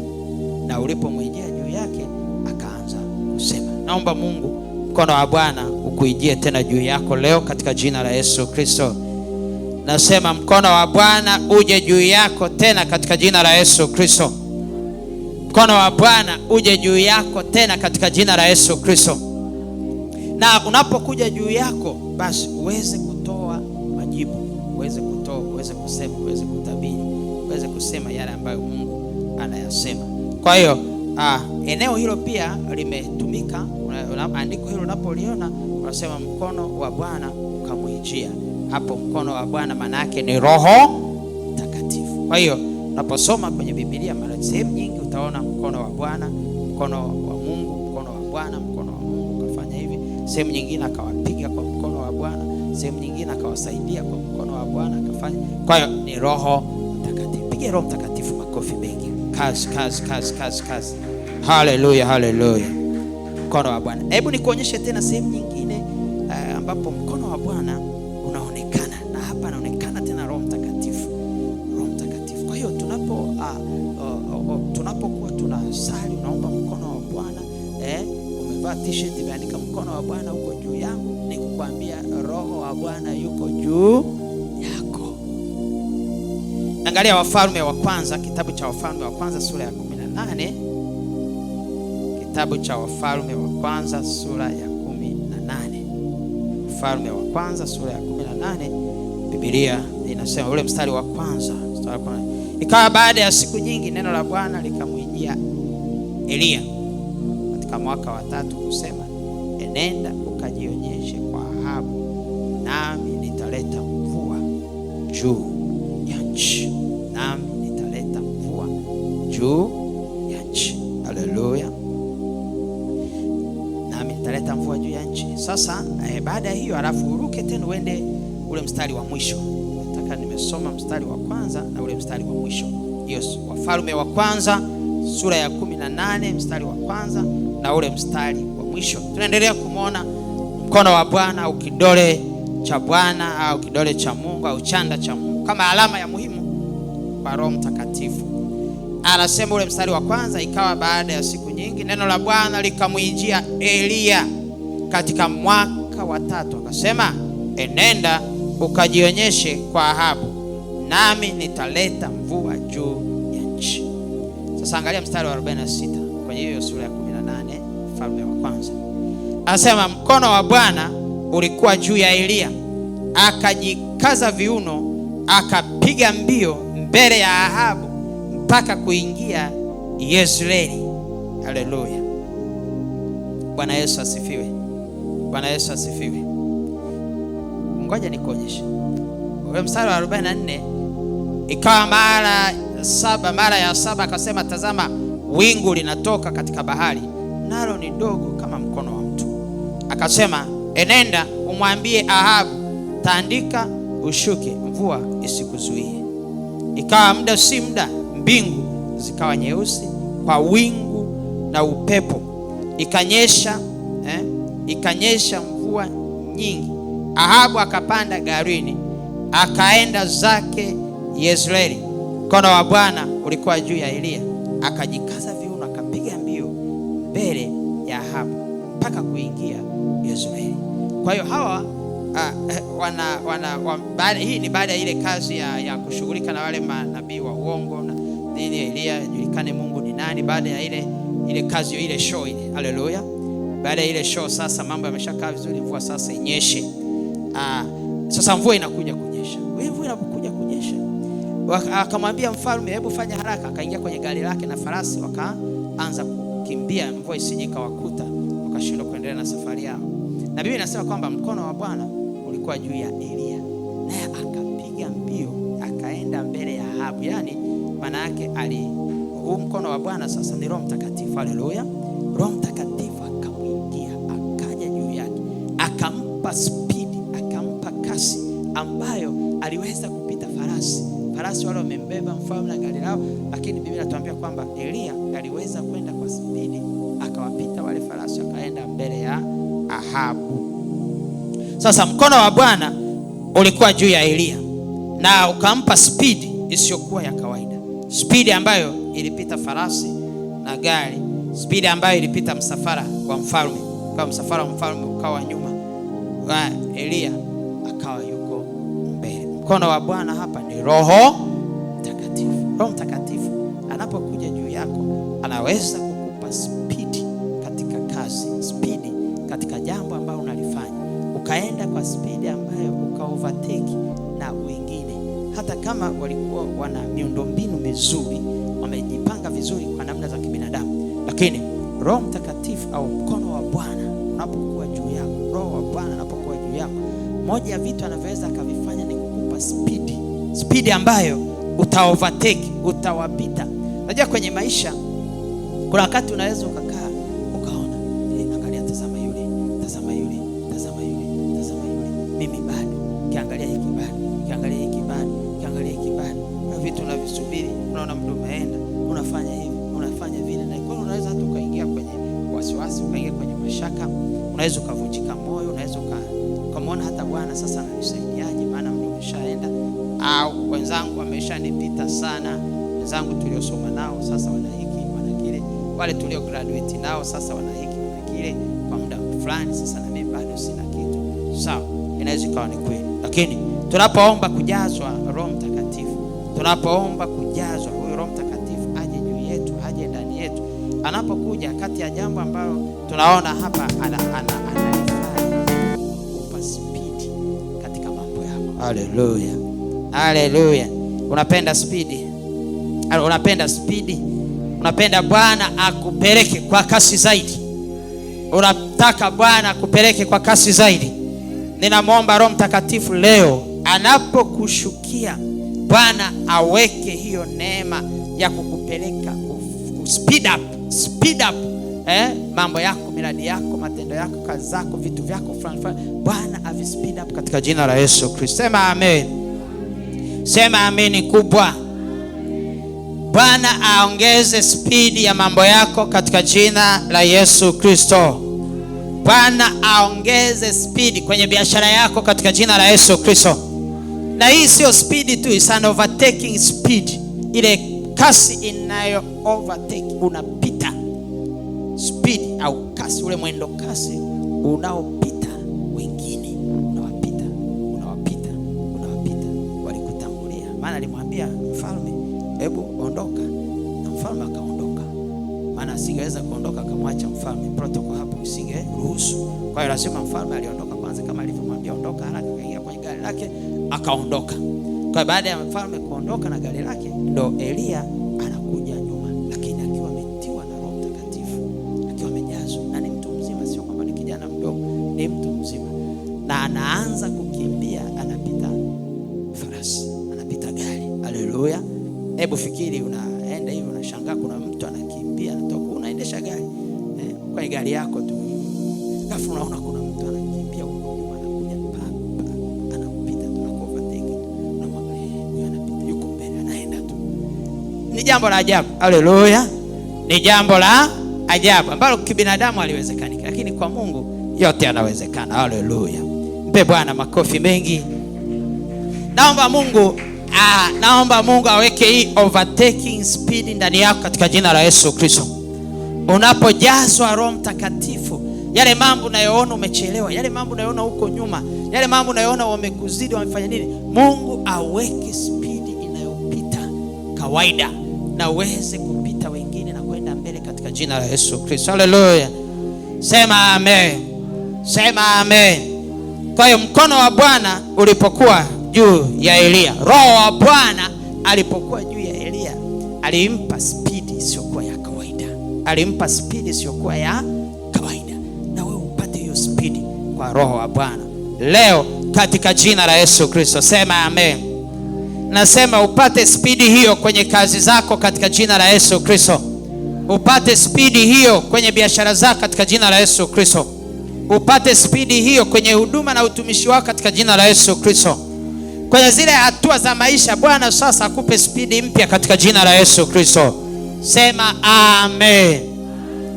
Na ulipomwijia juu yake akaanza kusema. Naomba Mungu mkono wa Bwana ukuijie tena juu yako leo katika jina la Yesu Kristo. Nasema mkono wa Bwana uje juu yako tena katika jina la Yesu Kristo. Mkono wa Bwana uje juu yako tena katika jina la Yesu Kristo. Na unapokuja juu yako, basi uweze kutoa majibu, uweze kusema, uweze kutabiri, uweze kusema yale ambayo Mungu anayasema. Kwa hiyo eneo hilo pia limetumika. Andiko hilo unapoliona unasema mkono wa Bwana ukamwijia. Hapo mkono wa Bwana maana yake ni Roho Mtakatifu. Kwa hiyo unaposoma kwenye Biblia mara sehemu nyingi utaona mkono wa Bwana, mkono wa Mungu, mkono wa Bwana, mkono wa Mungu kafanya hivi. Sehemu nyingine akawapiga kwa mkono wa Bwana, sehemu nyingine akawasaidia kwa mkono wa Bwana akafanya. Kwa hiyo ni Roho Mtakatifu. Piga Roho Mtakatifu makofi mengi. Kazi. Haleluya. Mkono wa Bwana. Hebu nikuonyeshe tena sehemu nyingine ambapo mkono wa Bwana unaonekana, na hapa anaonekana tena Roho Mtakatifu. Kwa hiyo tunapokuwa tunasali, unaomba mkono wa Bwana, umevaa t-shirt imeandika mkono wa Bwana uko juu yangu, ni kukwambia Roho wa Bwana yuko juu yako. Angalia Wafalme wa kwanza, kitabu cha Wafalme wa kwanza sura ya 18. Kitabu cha Wafalme wa kwanza sura ya 18. Wafalme wa kwanza sura ya 18. Biblia inasema ule mstari wa kwanza. Ikawa baada ya siku nyingi neno la Bwana likamwijia Eliya katika mwaka wa 3 kusema, enenda ukajionyeshe kwa Ahabu, nami nitaleta mvua juu ya nchi. Nami nitaleta mvua juu ya nchi. Haleluya. Nami nitaleta mvua juu ya nchi. Sasa baada ya hiyo alafu uruke tena uende ule mstari wa mwisho. Nataka nimesoma mstari wa kwanza na ule mstari wa mwisho. Yes, Wafalme wa kwanza sura ya 18 mstari wa kwanza na ule mstari wa mwisho. Tunaendelea kumwona mkono wa Bwana au kidole cha Bwana au kidole cha Mungu au chanda cha Mungu kama alama ya muhimu kwa Roho Mtakatifu. Anasema ule mstari wa kwanza, ikawa baada ya siku nyingi neno la Bwana likamwijia Eliya katika mwaka wa 3, akasema, enenda ukajionyeshe kwa Ahabu, nami nitaleta mvua juu ya nchi. Sasa angalia mstari wa 46 kwenye hiyo sura ya 18 Wafalme wa kwanza. Anasema mkono wa Bwana ulikuwa juu ya Eliya, akajikaza viuno, akapiga mbio mbele ya Ahabu mpaka kuingia Yezreeli. Haleluya. Bwana Yesu asifiwe. Bwana Yesu asifiwe. Ngoja nikuonyeshe. Ule mstari wa 44, ikawa mara ya saba akasema, tazama wingu linatoka katika bahari, nalo ni dogo kama mkono wa mtu. Akasema, enenda umwambie Ahabu, taandika ushuke, mvua isikuzuie. Ikawa muda si muda, mbingu zikawa nyeusi kwa wingu na upepo, ikanyesha mvua nyingi. Ahabu akapanda garini akaenda zake Yezreeli. Mkono wa Bwana ulikuwa juu ya Eliya, akajikaza viuno, akapiga mbio mbele ya Ahabu mpaka kuingia Yezreeli. Kwa hiyo hawa hii ni baada ya ile kazi ya kushughulika na wale manabii wa uongo na nini, Eliya julikane Mungu ni nani. Baada ya ile kazi, ile show ile, haleluya. Baada ya ile show sasa mambo yameshakaa vizuri, mvua sasa inyeshe. Sasa mvua inakuja kunyesha. Mvua inapokuja kunyesha, akamwambia mfalme, hebu fanya haraka. Akaingia kwenye gari lake na farasi, wakaanza kukimbia mvua isije ikawakuta, wakashindwa kuendelea na safari yao. Na Biblia inasema kwamba mkono wa Bwana ulikuwa juu ya Eliya, naye akapiga mbio akaenda mbele ya Ahabu. Yani maana yake huu mkono wa Bwana sasa ni Roho Mtakatifu. Haleluya. Roho Mtakatifu akamwingia, akaja juu yake, akampa spidi, akampa kasi ambayo aliweza kupita farasi wale wamembeba mfalme na gari lao. Lakini Biblia inatuambia kwamba Eliya aliweza kwenda kwa spidi, akawapita wale farasi, akaenda mbele ya Ahabu. Sasa mkono wa Bwana ulikuwa juu ya Eliya na ukampa spidi isiyokuwa ya kawaida, spidi ambayo ilipita farasi na gari, spidi ambayo ilipita msafara wa mfalme. Kwa msafara wa mfalme ukawa nyuma, Eliya akawa yuko mbele. Mkono wa Bwana hapa ni Roho Mtakatifu. Roho Mtakatifu anapokuja juu yako anaweza kukupa spidi katika kazi, spidi katika jambo ambalo unalifanya, ukaenda kwa spidi ambayo ukaovertake na wengine, hata kama walikuwa wana miundombinu mizuri, wamejipanga vizuri kwa namna za kibinadamu. Lakini Roho Mtakatifu au mkono wa Bwana unapokuwa juu yako, Roho wa Bwana unapokuwa juu yako, moja ya vitu anavyoweza akavifanya ni kukupa spidi ambayo utaovertake, utawapita. Unajua kwenye maisha kuna wakati unaweza ukakaa ukaona, angalia, tazama yule, mimi bado, kiangalia hiki bado, kiangalia hiki bado, na vitu unavisubiri, unaona muda umeenda, unafanya hivi, unafanya vile, na kwa unaweza hata ukaingia kwenye wasiwasi, ukaingia kwenye mashaka, unaweza ukavunjika moyo, unaweza ukamwona hata Bwana sasa ananisaidiaje, maana muda umeshaenda, au wenzangu wameshanipita sana, wenzangu tuliosoma nao sasa wana hiki wana kile, wale tulio graduate nao sasa wana hiki wana kile kwa muda fulani, sasa na mimi bado sina kitu. Sawa, inaweza ikawa ni kweli. Lakini tunapoomba kujazwa Roho Mtakatifu, tunapoomba kujazwa huyo Roho Mtakatifu aje juu yetu, aje ndani yetu, anapokuja kati ya jambo ambalo tunaona hapa anafanya kupa speed katika mambo yako. Haleluya. Haleluya. Unapenda speed? Unapenda speed? Unapenda Bwana akupeleke kwa kasi zaidi? unataka Bwana kupeleke kwa kasi zaidi, ninamwomba Roho Mtakatifu leo anapokushukia, Bwana aweke hiyo neema ya kukupeleka speed up mambo yako, miradi yako, matendo yako, kazi zako, vitu vyako fulani. Bwana avi speed up katika jina la Yesu Kristo. Sema amen. Sema ameni kubwa. Bwana aongeze speed ya mambo yako katika jina la Yesu Kristo. Bwana aongeze speed kwenye biashara yako katika jina la Yesu Kristo. Na hii sio speed tu, it's an overtaking speed. Ile kasi inayo overtake, unapita speed au kasi, ule mwendo kasi unaopita wengine, unawapita walikutangulia. Maana alimwambia mfalme, hebu ondoka, na mfalme akaondoka. Maana asingeweza kuondoka akamwacha mfalme, protocol hapo isingeruhusu. Kwa hiyo lazima mfalme aliondoka kwanza, kama alivyomwambia ondoka, haraka akaingia kwenye gari lake akaondoka. Kwa baada ya mfalme kuondoka na gari lake, ndo Elia anakuja nyuma, lakini akiwa ametiwa na Roho Mtakatifu, akiwa amejazwa, na ni mtu mzima, sio kwamba ni kijana mdogo, ni mtu mzima. Na anaanza kukimbia, anapita farasi, anapita gari. Haleluya. Hebu fikiri, unaenda hivi unashangaa kuna mtu anakimbia, anatoka, unaendesha gari kwa gari yako tu, alafu unaona kuna mtu anakimbia huko nyuma, anakuja anakupita, tunakovertake, unamwangalia huyu anapita, yuko mbele, anaenda tu. Ni jambo la ajabu. Haleluya. Ni jambo la ajabu ambalo kibinadamu haliwezekani, lakini kwa Mungu yote yanawezekana. Haleluya. Mpe Bwana makofi mengi. Naomba Mungu aweke hii overtaking speed ndani yako katika jina la Yesu Kristo. Unapojazwa Roho Mtakatifu, yale mambo unayoona umechelewa, yale mambo unayoona huko nyuma, yale mambo unayoona wamekuzidi, wamefanya nini, Mungu aweke speed inayopita kawaida, na uweze kupita wengine na kwenda mbele katika jina la Yesu Kristo. Haleluya. Sema amen. Sema amen. Kwa hiyo mkono wa Bwana ulipokuwa juu ya Elia, Roho wa Bwana alipokuwa juu ya Elia, alimpa speed isiyokuwa ya kawaida. Alimpa speed isiyokuwa ya kawaida. Na wewe upate hiyo speed kwa Roho wa Bwana leo katika jina la Yesu Kristo. Sema amen. Nasema upate speed hiyo kwenye kazi zako katika jina la Yesu Kristo. Upate speed hiyo kwenye biashara zako katika jina la Yesu Kristo. Upate speed hiyo kwenye huduma na utumishi wako katika jina la Yesu Kristo. Kwenye zile hatua za maisha, Bwana sasa akupe speed mpya katika jina la Yesu Kristo. Sema amen.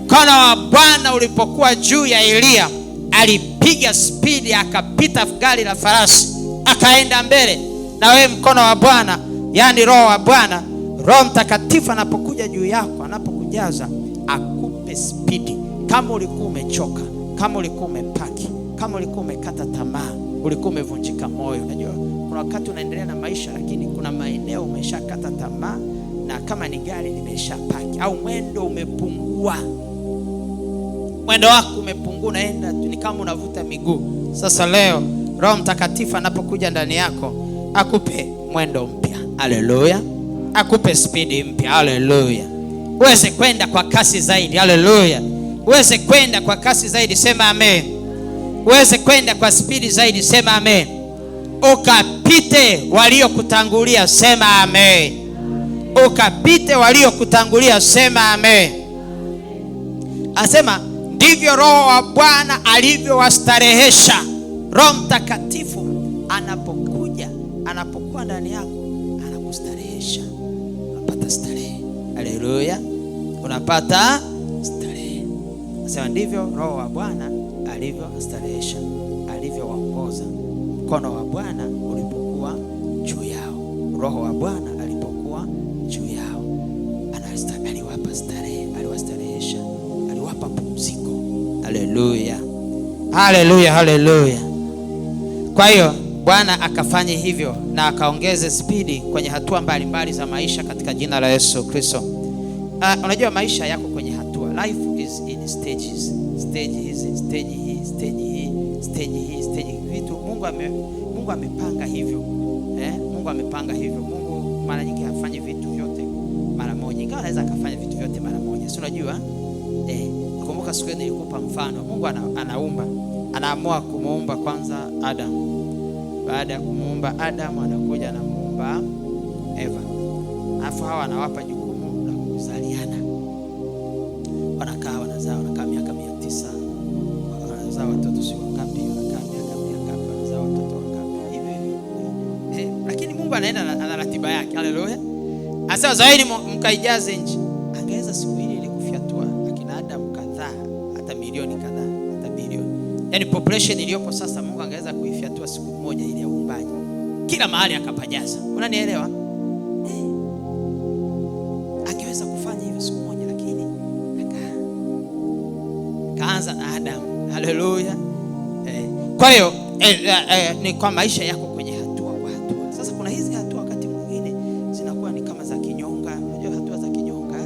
Mkono wa Bwana ulipokuwa juu ya Elia, alipiga speed, akapita gari la farasi, akaenda mbele. Na wewe mkono wa Bwana, yani Roho wa Bwana, Roho Mtakatifu anapokuja juu yako, anapokujaza, akupe speed. Kama ulikuwa umechoka, kama ulikuwa umepaki, kama ulikuwa umekata tamaa, ulikuwa umevunjika moyo. Unajua kuna wakati unaendelea na maisha, lakini kuna maeneo umeshakata tamaa, na kama ni gari limeshapaki, au mwendo umepungua, mwendo wako umepungua, unaenda ni kama unavuta miguu. Sasa leo Roho Mtakatifu anapokuja ndani yako, akupe mwendo mpya. Haleluya. Akupe speed mpya. Haleluya. Uweze kwenda kwa kasi zaidi. Haleluya. Uweze kwenda kwa kasi zaidi. Sema amen. Uweze kwenda kwa speed zaidi. Sema amen. Ukapite waliokutangulia. Sema amen. Ukapite waliokutangulia. Sema amen. Asema ndivyo Roho wa Bwana alivyowastarehesha. Roho Mtakatifu anapokuja, anapokuwa ndani yako, anakustarehesha. Unapata starehe. Haleluya. Unapata starehe. Asema ndivyo Roho wa Bwana alivyowastarehesha, alivyowaongoza. Mkono wa Bwana ulipokuwa juu yao, Roho wa Bwana alipokuwa juu yao, aliwapa starehe, aliwastarehesha, aliwapa pumziko. Haleluya. Haleluya. Haleluya. Kwa hiyo Bwana akafanya hivyo na akaongeze spidi kwenye hatua mbalimbali za maisha katika jina la Yesu Kristo. Unajua maisha yako kwenye hatua. Life is in stages. Stage hizi, stage hii, stage hii, stage hii, stage vitu. Mungu amepanga hivyo. Mungu amepanga hivyo. Mungu mara nyingi hafanyi vitu vyote mara moja. Ingawa anaweza akafanya vitu vyote mara moja. Si unajua? Kumbuka siku ile nilikupa mfano. Mungu anaumba. Anaamua kumuumba kwanza Adam. Baada ya kumuumba Adam anakuja na muumba Eva. Alafu hawa anawapa jukumu la kuzaliana. Wanakaa wanakaa miaka 900. Wanazaa watoto sio wangapi, wanakaa miaka 100, wanazaa watoto wangapi. Hivi. Lakini Mungu anaenda ana ratiba yake. Haleluya. Anasema zaidi mkaijaze nchi. Angeweza siku ile kufiatua akina Adam kadhaa, hata milioni kadhaa, hata bilioni. Yaani population iliyopo sasa Mungu angeweza kuifiatua siku moja ile ya uumbaji. Kila mahali akapajaza. Unanielewa? Angeweza kufanya hivyo siku moja, lakini kaanza na Adam. Haleluya. Kwa hiyo ni kwa maisha yako kwenye hatua kwa hatua. Sasa kuna hizi hatua wakati mwingine zinakuwa ni kama za kinyonga. Unajua hatua za kinyonga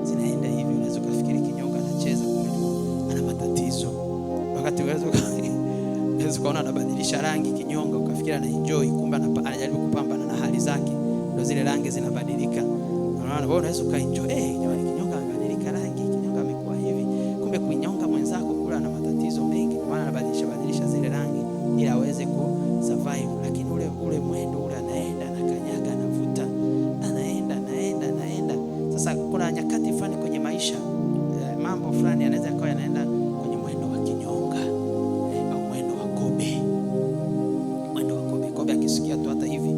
zinaenda hivi, unaweza kufikiri kinyonga anacheza, kumbe ana matatizo. Wakati unaweza kuona anabadilisha rangi kinyonga ukafikiri ana enjoy, kumbe anajaribu kupambana na hali zake, ndio zile rangi zinabadilika. Unaona, wewe unaweza ukaenjoy jamani, kinyonga anabadilika rangi, kinyonga amekuwa hivi, kumbe kinyonga mwenzako kula ana matatizo mengi, maana anabadilisha zile rangi ili aweze ku survive. Lakini ule mwendo ule anaenda na kanyaga anavuta, anaenda. Sasa kuna nyakati fulani kwenye maisha mambo fulani yanaweza yakawa yanaenda kwenye mwendo wa kinyonga au mwendo wa kobe. Mwendo wa kobe. Kobe akisikia tu hata hivi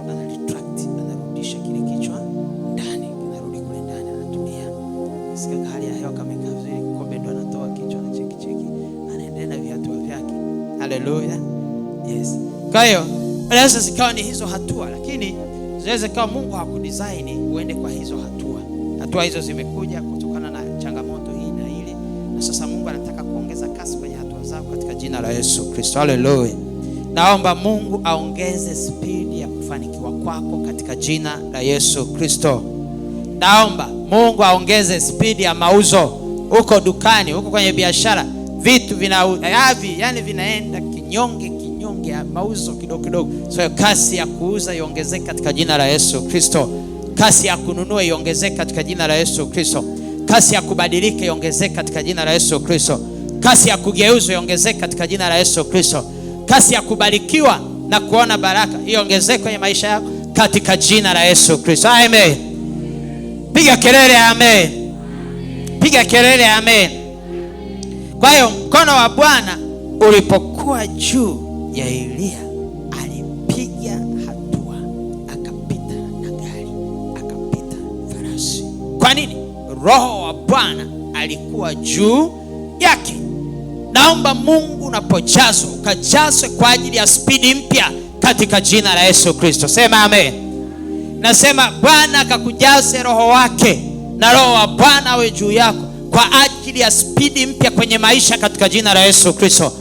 ana retract, anarudisha kile kichwa ndani, kinarudi kule ndani, anatulia. Sikia hali ya hewa kama ikawa vizuri, kobe ndo anatoa kichwa na cheki, anaendelea na viatu vyake. Haleluya. Yes. Kwa hiyo unaweza zikawa ni hizo hatua, lakini zinaweza kuwa Mungu hakudesign uende kwa hizo hatua. Hatua hizo zimekuja kutokana na changamoto hii na ile, na sasa Mungu anataka kuongeza kasi kwenye hatua zako katika jina la Yesu Kristo. Haleluya. Naomba Mungu aongeze speed ya kufanikiwa kwako katika jina la Yesu Kristo. Naomba Mungu aongeze speed ya mauzo huko dukani, huko kwenye biashara, vitu yani vinaenda kinyonge mauzo kidogo. So kasi ya kuuza iongezeke katika jina la Yesu Kristo. Kasi ya kununua iongezeke katika jina la Yesu Kristo. Kasi ya kubadilika iongezeke katika jina la Yesu Kristo. Kasi ya kugeuzwa iongezeke katika jina la Yesu Kristo. Kasi ya kubarikiwa na kuona baraka iongezeke kwenye maisha yako katika jina la Yesu Kristo. Amen. Piga kelele amen. Piga kelele amen. Kwa hiyo mkono wa Bwana ulipokuwa juu ya Elia, alipiga hatua, akapita na gari, akapita farasi. Kwa nini? Roho wa Bwana alikuwa juu yake. Naomba Mungu unapojazwa ukajazwe kwa ajili ya spidi mpya katika jina la Yesu Kristo. Sema amen. Nasema Bwana akakujaze roho wake, na roho wa Bwana awe juu yako kwa ajili ya spidi mpya kwenye maisha katika jina la Yesu Kristo.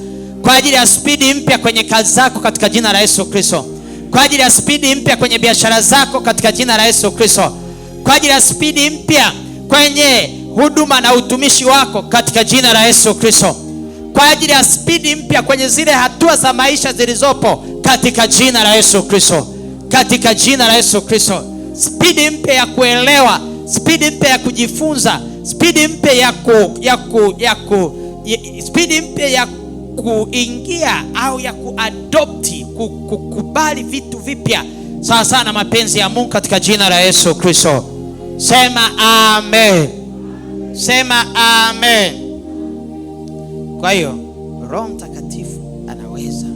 Kwa ajili ya spidi mpya kwenye kazi zako katika jina la Yesu Kristo. Kwa ajili ya spidi mpya kwenye biashara zako katika jina la Yesu Kristo. Kwa ajili ya spidi mpya kwenye huduma na utumishi wako katika jina la Yesu Kristo. Kwa ajili ya spidi mpya kwenye zile hatua za maisha zilizopo katika jina la Yesu Kristo. Katika jina la Yesu Kristo. Spidi mpya ya kuelewa, spidi mpya ya kujifunza, spidi mpya spidi mpya ya kuingia au ya kuadopti, kukubali vitu vipya sawa sawa na mapenzi ya Mungu katika jina la Yesu Kristo. Sema amen. Sema amen. Kwa hiyo Roho Mtakatifu anaweza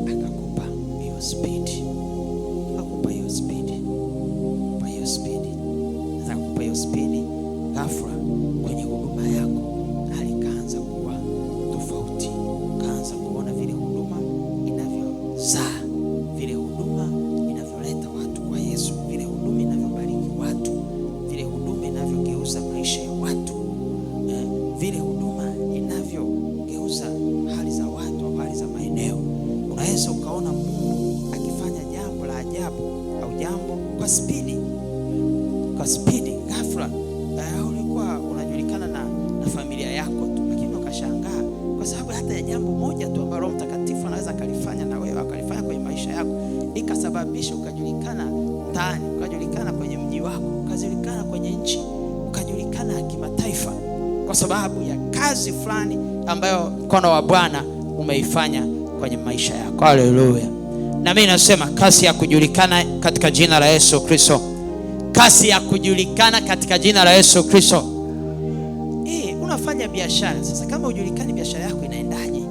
akakupa hiyo speed. Akakupa hiyo speed. Kwa hiyo speed. Akakupa hiyo speed ghafla kwenye huduma yako. Hali kaanza kuwa tofauti. Kaanza kuona vile huduma inavyozaa, vile huduma inavyoleta watu kwa Yesu, vile huduma inavyobariki watu, vile huduma inavyogeuza maisha ya watu, vile huduma inavyogeuza hali za watu au hali za maeneo. Unaweza ukaona Mungu akifanya jambo la ajabu au jambo kwa spidi. Kwa spidi ghafla. Ulikuwa unajulikana na familia yako tu, lakini ukashangaa kwa sababu hata ya jambo moja tu ambalo Roho Mtakatifu anaweza kalifanya na wewe akalifanya kwenye maisha yako, ikasababisha ukajulikana mtaani, ukajulikana kwenye mji wako, ukajulikana kwenye nchi, ukajulikana kimataifa. kwa sababu ya kazi fulani ambayo mkono wa Bwana umeifanya kwenye maisha yako. Haleluya. Na mimi nasema kasi ya kujulikana katika jina la Yesu Kristo. Kasi ya kujulikana katika jina la Yesu Kristo. Unafanya biashara. Sasa kama hujulikani biashara yako inaendaje?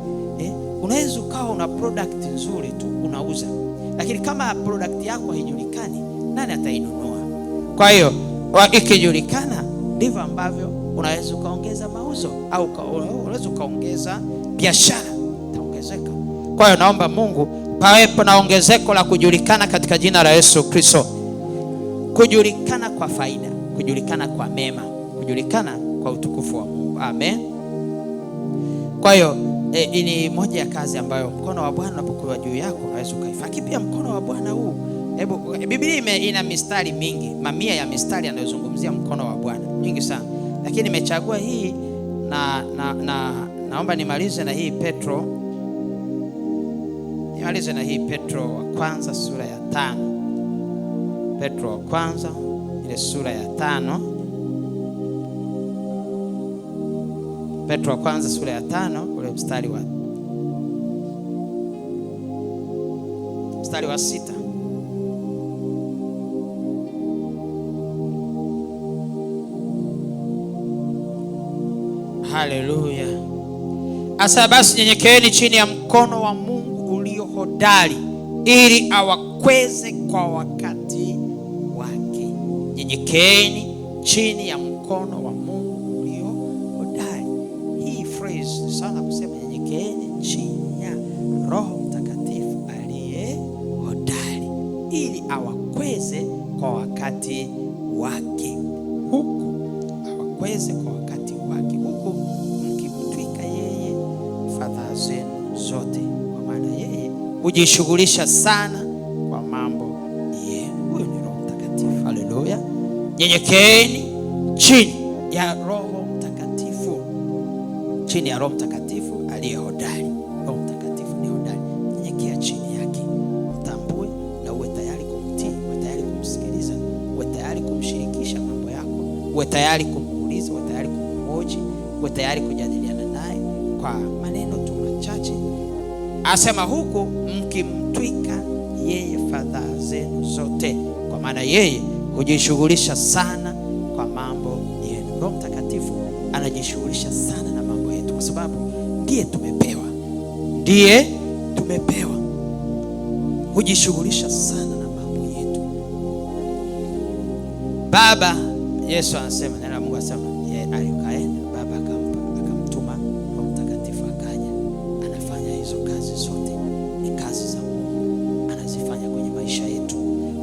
Unaweza ukawa una product nzuri tu unauza, lakini kama product yako haijulikani, nani atainunua? Kwa hiyo ikijulikana, ndivyo ambavyo unaweza ukaongeza mauzo, au unaweza ukaongeza biashara, itaongezeka. Kwa hiyo naomba Mungu pawepo na ongezeko la kujulikana katika jina la Yesu Kristo. Kujulikana kwa faida, kujulikana kwa mema, kujulikana kwa utukufu wa Mungu. Amen. Kwa hiyo ni moja ya kazi ambayo mkono wa Bwana unapokuwa juu yako unaweza ukaifanya. Pia mkono wa Bwana huu, Biblia ina mistari mingi, mamia ya mistari yanayozungumzia mkono wa Bwana, mingi sana. Lakini nimechagua hii naomba nimalize na hii Petro. Nimalize na hii Petro wa kwanza sura ya 5. Petro wa kwanza ile sura ya 5. Petro wa kwanza sura ya 5 ule mstari wa 6. Haleluya. Asa basi nyenyekeeni chini ya mkono wa Mungu ulio hodari, ili awakweze kwa wakati wake. Nyenyekeeni chini ya mkono wa Mungu ulio hodari. Hii phrase sana kusema nyenyekeeni chini ya Roho Mtakatifu aliye hodari, ili awakweze kwa wakati wake. Huku awakweze kwa wakati wake, huku mkimtwika yeye fadhaa zenu zote, kwa maana yeye hujishughulisha sana kwa mambo yenu. Huyo ni Roho Mtakatifu. Haleluya. Nyenyekeeni chini ya Roho Mtakatifu, chini ya Roho Mtakatifu aliye hodari. Roho Mtakatifu ni hodari. Nyenyekea chini yake, mtambue na uwe tayari kumtii, uwe tayari kumsikiliza, uwe tayari kumshirikisha mambo yako, uwe tayari kumuuliza, uwe tayari kumhoji, uwe tayari kujadiliana naye kwa maneno tu machache. Asema huku mkimtwika yeye fadhaa zenu zote, kwa maana yeye hujishughulisha sana kwa mambo yenu. Roho Mtakatifu anajishughulisha sana na mambo yetu, kwa sababu ndiye tumepewa, hujishughulisha sana na mambo yetu. Baba Yesu anasema, neno la Mungu anasema yeye alikaenda, Baba akamtuma Roho Mtakatifu akaja, anafanya hizo kazi zote. Ni kazi za Mungu anazifanya kwenye maisha yetu.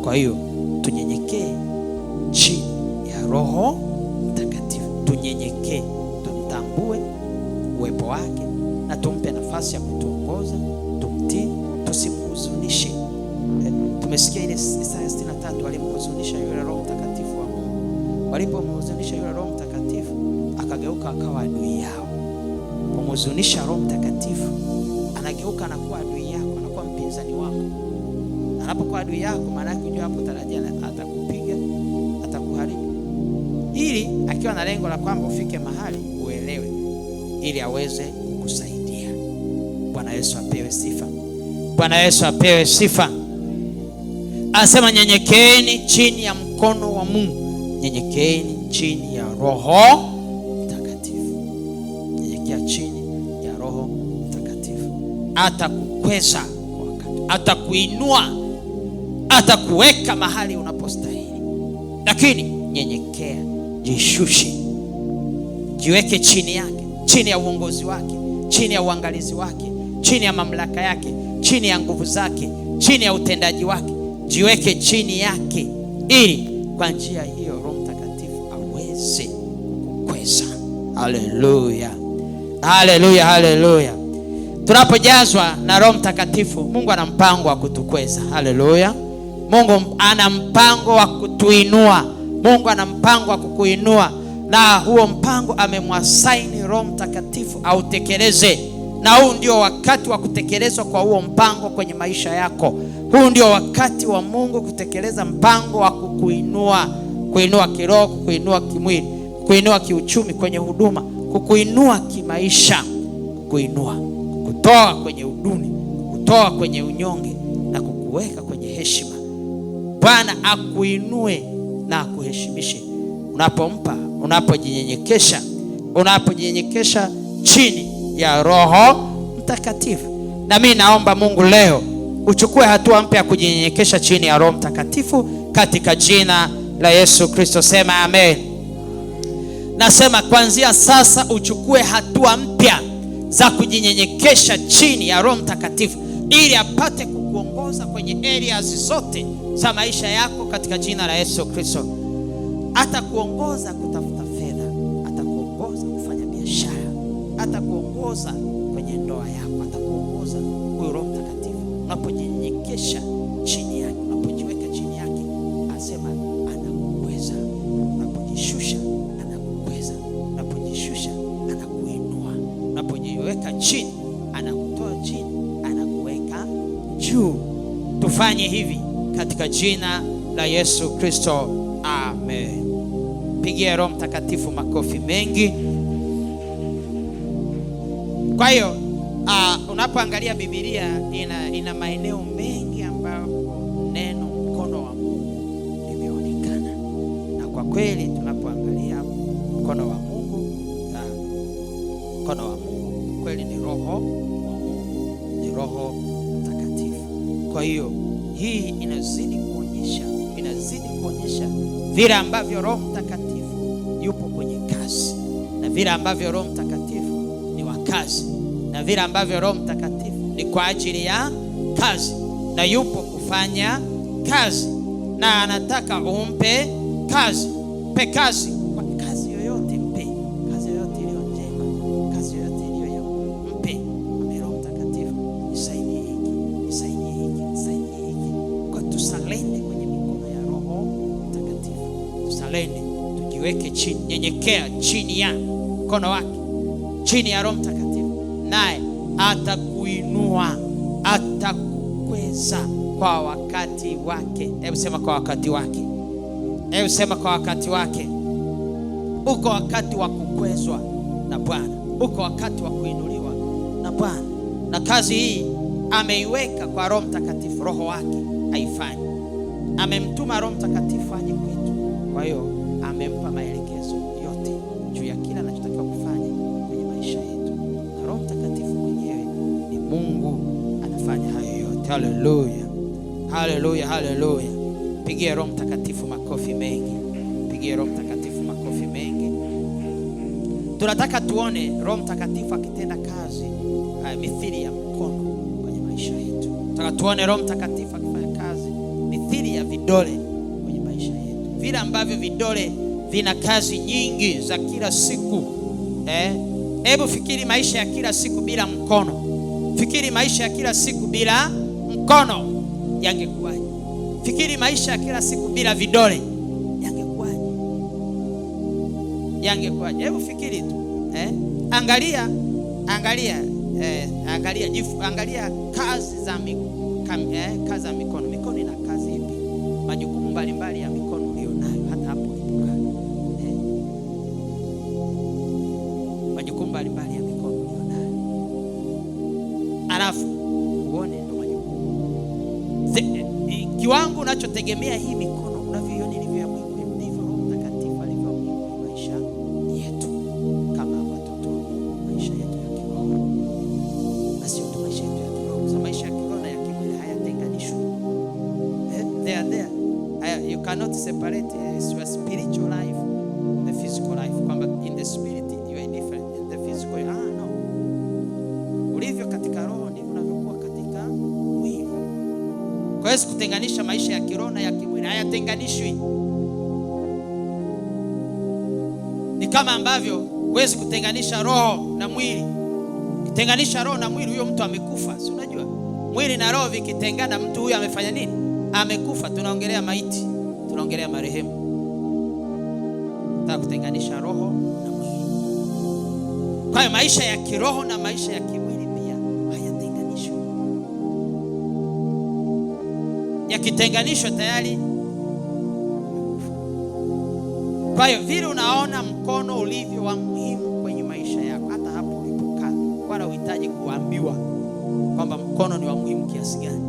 Kwa hiyo tunyenyekee chini ya Roho Mtakatifu, tunyenyekee, tumtambue uwepo wake na tumpe nafasi ya kutuongoza, tumtii, tusimhuzunishe. Tumesikia ile Isaya 63, walimhuzunisha yule Roho Mtakatifu wa Mungu. Walipomhuzunisha yule Roho Mtakatifu, akageuka akawa adui yao. Kumhuzunisha Roho Mtakatifu, anageuka na kuwa adui yako, anakuwa mpinzani wako. Anapokuwa adui yako, maana yake unajua hapo tarajia atakupiga, atakuharibu, ili akiwa na lengo la kwamba ufike mahali uelewe, ili aweze kukusaidia. Bwana Yesu apewe sifa. Bwana Yesu apewe sifa. Anasema nyenyekeeni chini ya mkono wa Mungu, nyenyekeeni chini ya Roho Mtakatifu. Nyenyekea chini ya Roho Mtakatifu, atakukweza kwa wakati, atakuinua, atakuweka mahali unapostahili. Lakini nyenyekea, jishushe, jiweke chini yake, chini ya uongozi wake, chini ya uangalizi wake, chini ya mamlaka yake, chini ya nguvu zake, chini ya utendaji wake. Jiweke chini yake, ili kwa njia hiyo Roho Mtakatifu aweze kukukweza. Haleluya, haleluya, haleluya. Tunapojazwa na Roho Mtakatifu, Mungu ana mpango wa kutukweza. Haleluya. Mungu ana mpango wa kutuinua. Mungu ana mpango wa kukuinua, na huo mpango amemwasaini Roho Mtakatifu autekeleze. Na huu ndio wakati wa kutekelezwa kwa huo mpango kwenye maisha yako. Huu ndio wakati wa Mungu kutekeleza mpango wa kukuinua, kuinua kiroho, kuinua kimwili, kuinua kiuchumi, kwenye huduma, kukuinua kimaisha, kukuinua, kukutoa kwenye uduni, kukutoa kwenye unyonge na kukuweka kwenye heshima. Bwana akuinue na akuheshimishe unapompa, unapojinyenyekesha chini ya Roho Mtakatifu. Na mimi naomba Mungu leo uchukue hatua mpya ya kujinyenyekesha chini ya Roho Mtakatifu katika jina la Yesu Kristo. Sema amen. Nasema kuanzia sasa uchukue hatua mpya za kujinyenyekesha chini ya Roho Mtakatifu ili apate kukuongoza kwenye areas zote za maisha yako katika jina la Yesu Kristo. Atakuongoza kutafuta fedha, atakuongoza kufanya biashara, atakuongoza kwenye ndoa yako, atakuongoza. Huyo Roho Mtakatifu unapojinyenyekesha chini yake, unapojiweka chini yake, asema anakuweza. Unapojishusha anakuweza, unapojishusha anakuinua, unapojiweka chini anakutoa chini, anakuweka juu. Tufanye hivi katika jina la Yesu Kristo. Amen. Pigia Roho Mtakatifu makofi mengi. Kwa hiyo unapoangalia Biblia ina maeneo mengi ambapo neno mkono wa Mungu limeonekana. Na kwa kweli tunapoangalia mkono wa Mungu, kweli ni Roho wa Mungu, ni Roho Mtakatifu. Kwa hiyo hii inazidi kuonyesha vile ambavyo Roho Mtakatifu yupo kwenye kazi, na vile ambavyo Roho Mtakatifu ni wa kazi, na vile ambavyo Roho Mtakatifu ni kwa ajili ya kazi, na yupo kufanya kazi, na anataka umpe kazi. Mpe kazi, kazi yoyote mpe, kazi yoyote iliyo njema, kazi yoyote iliyo ya mpe. Roho Mtakatifu, nisaidie hiki, nisaidie hiki, nisaidie hiki. Kwa tusalende kwenye mikono ya Roho Mtakatifu, tusalende, tujiweke chini, nyenyekea chini ya mkono wake, chini ya Roho Mtakatifu, naye atakuinua, atakukweza kwa wakati wake. Hebu sema kwa wakati wake. Hebu sema kwa wakati wake. Uko wakati wa kukwezwa na Bwana, uko wakati wa kuinuliwa na Bwana. Na kazi hii ameiweka kwa Roho Mtakatifu, Roho wake haifanye. Amemtuma Roho Mtakatifu aje kwetu. Kwa hiyo amempa maelekezo yote juu ya kila anachotakiwa kufanya kwenye maisha yetu. Na Roho Mtakatifu mwenyewe ni Mungu, anafanya hayo yote. Haleluya. Haleluya, haleluya. Pigie Roho Mtakatifu makofi mengi. Pigie Roho Mtakatifu makofi mengi. Tunataka tuone Roho Mtakatifu akitenda kazi mithili ya mkono kwenye maisha yetu. Tunataka tuone Roho Mtakatifu akifanya kazi mithili ya vidole kwenye maisha yetu. Vile ambavyo vidole vina kazi nyingi za kila siku. Hebu fikiri maisha ya kila siku bila mkono. Fikiri maisha ya kila siku bila mkono, yangekuwaje? Fikiri maisha ya kila siku bila vidole, yangekuwaje? Yangekuwaje? Hebu fikiri tu. Angalia kazi za mikono. Mikono ina kazi ipi? Majukumu mbalimbali ya mikono ulionayo hata hapo ulipokaa. Majukumu mbalimbali ya mikono ulionayo. Alafu uone ndo majukumu. Kiwango unachotegemea hii mikono unavyoiona ilivyo ya Mungu, ndivyo Roho Mtakatifu alivyo kwenye maisha yetu kama watoto, maisha yetu ya kiroho. Na sio tu maisha yetu ya kiroho, so maisha ya kiroho na ya kimwili hayatenganishwi. They are there. You cannot separate your spiritual life from the physical life. Kwamba in the spirit you are different, in the physical no. Ulivyo katika roho ndivyo unavyokuwa katika mwili. Kwa hiyo kutenganisha maisha ya kiroho na ya kimwili hayatenganishwi. Ni kama ambavyo huwezi kutenganisha roho na mwili. Ukitenganisha roho na mwili, huyo mtu amekufa. Si unajua? Mwili na roho vikitengana, mtu huyo amefanya nini? Amekufa. Tunaongelea maiti, tunaongelea marehemu. Nataka kutenganisha roho na mwili. Kwa hiyo maisha ya kiroho na maisha ya kimwili pia hayatenganishwi. Yakitenganishwa tayari. Kwa hiyo vile unaona mkono ulivyo wa muhimu kwenye maisha unahitaji kuambiwa kwamba mkono ni wa muhimu kiasi gani.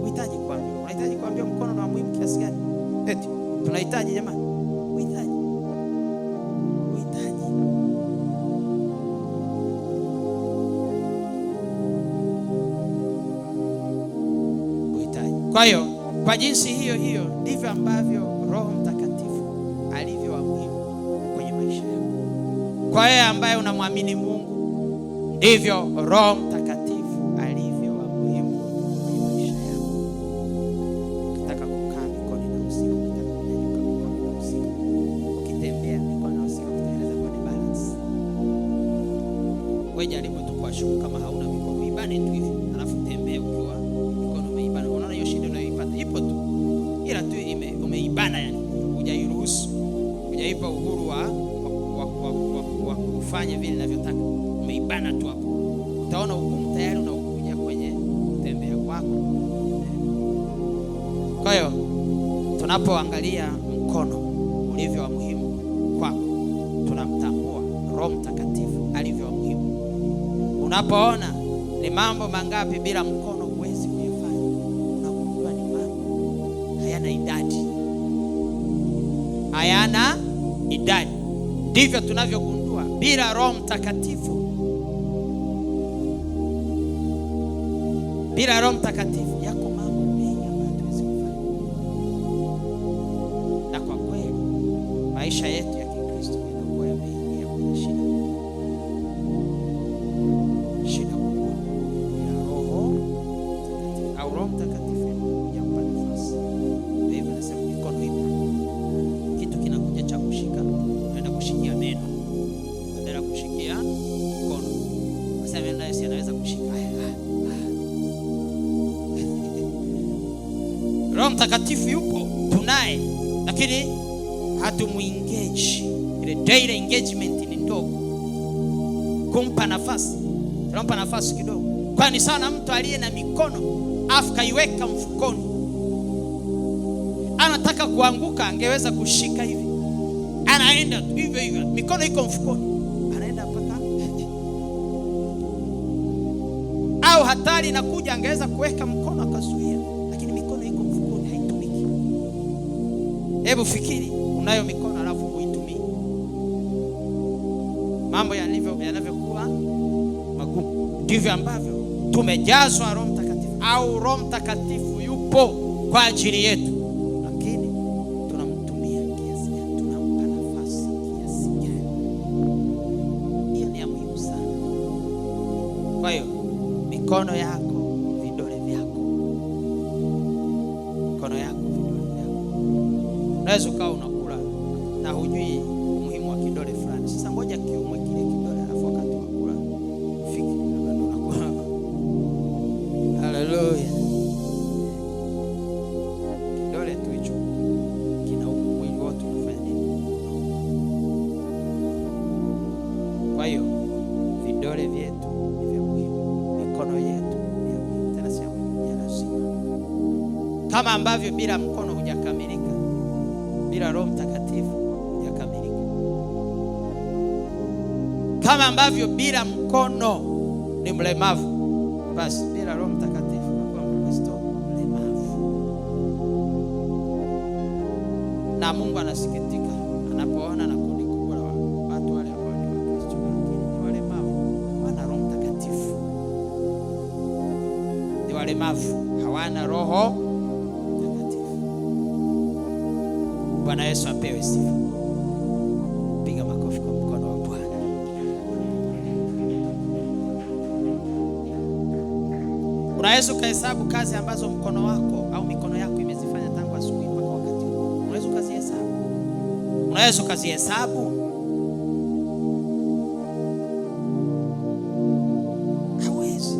Unahitaji kuambiwa. Unahitaji kuambiwa mkono ni wa muhimu kiasi gani? Eti tunahitaji jamani. Unahitaji. Kwa hiyo kwa jinsi hiyo hiyo ndivyo ambavyo Roho Mtakatifu alivyo wa muhimu kwenye maisha yako. Kwa yeye ambaye unamwamini Mungu, ndivyo Roho Mtakatifu alivyo wa muhimu kwenye maisha yako. Ukitaka kukaa mikono inahusika, ukitaka kunyanyuka mikono inahusika, ukitembea mikono inahusika, kutengeneza body balance. Wewe jaribu tu kuashuka kama hauna mikono, ibane tu hivi, alafu tembea ukiwa mikono umeibana. Unaona hiyo shida unayoipata ipo tu, ila tu umeibana, yani hujairuhusu, hujaipa uhuru wa kufanya vile ninavyotaka. Umeibana tu hapo. Utaona ugumu tayari unakuja kwenye kutembea kwako. Kwa hiyo tunapoangalia mkono ulivyo wa muhimu kwako, tunamtambua Roho Mtakatifu alivyo wa muhimu. Unapoona ni mambo mangapi bila mkono huwezi kuyafanya, unagundua ni mambo hayana idadi. Hayana idadi. Ndivyo tunavyogundua bila Roho Mtakatifu. Bila Roho Mtakatifu yako mambo mengi ambayo hatuwezi kufanya. Na kwa kweli maisha yetu ya Kikristo yanakuwa yameingia kwenye shida kubwa ya Roho Mtakatifu. Au Roho Mtakatifu yampa nafasi. Hivyo nasema mikono ipo. Kitu kinakuja cha kushika, unaenda kushikia meno, badala kushikia mkono. Sasa meno nayo si anaweza kushika. Roho Mtakatifu yupo, tunaye, lakini hatumuengage. Ile daily engagement ni ndogo. Kumpa nafasi, tunampa nafasi kidogo. Kwani sana mtu aliye na mikono afu kaiweka mfukoni, anataka kuanguka, angeweza kushika hivi, anaenda hivyo hivyo, mikono iko mfukoni, anaenda mpaka au hatari inakuja, angeweza kuweka mkono akazuia, lakini mikono iko mfukoni, haitumiki. Hebu fikiri, unayo mikono alafu huitumii, mambo yanavyokuwa magumu. Ndivyo ambavyo tumejazwa Roho Mtakatifu, au Roho Mtakatifu yupo kwa ajili yetu, lakini tunamtumia kiasi gani? Tunampa nafasi kiasi gani? Hiyo ni ya muhimu sana. Kwa hiyo mikono yako, vidole vyako, mikono yako, vidole vyako. Unaweza ukawa unakula na hujui umuhimu wa kidole fulani. Sasa ngoja kiumwe kile kidole, alafu wakati wa kula ufike labda ndo unakula. Haleluya. Kidole tu hicho kinauma, mwili wote unafanya nini? Kwa hiyo vidole vyetu ni vya muhimu, mikono yetu ni ya muhimu, tena si ya muhimu, ya lazima. Kama ambavyo bila mkono hujakamilika, bila Roho Mtakatifu hujakamilika. Kama ambavyo bila mkono ni mlemavu, basi bila Roho Mtakatifu unakuwa Mkristo mlemavu. Na Mungu anasikitika anapoona na kundi kubwa la watu wale ambao ni Wakristo lakini ni walemavu, hawana Roho Mtakatifu. Ni walemavu, hawana Roho Mtakatifu. Bwana Yesu apewe sifa. Piga makofi kwa mkono wa Bwana. Unaweza ukahesabu kazi ambazo mkono wako au mikono yako imezifanya tangu asubuhi mpaka wakati huu. Unaweza ukazihesabu. Unaweza ukazihesabu. Hawezi.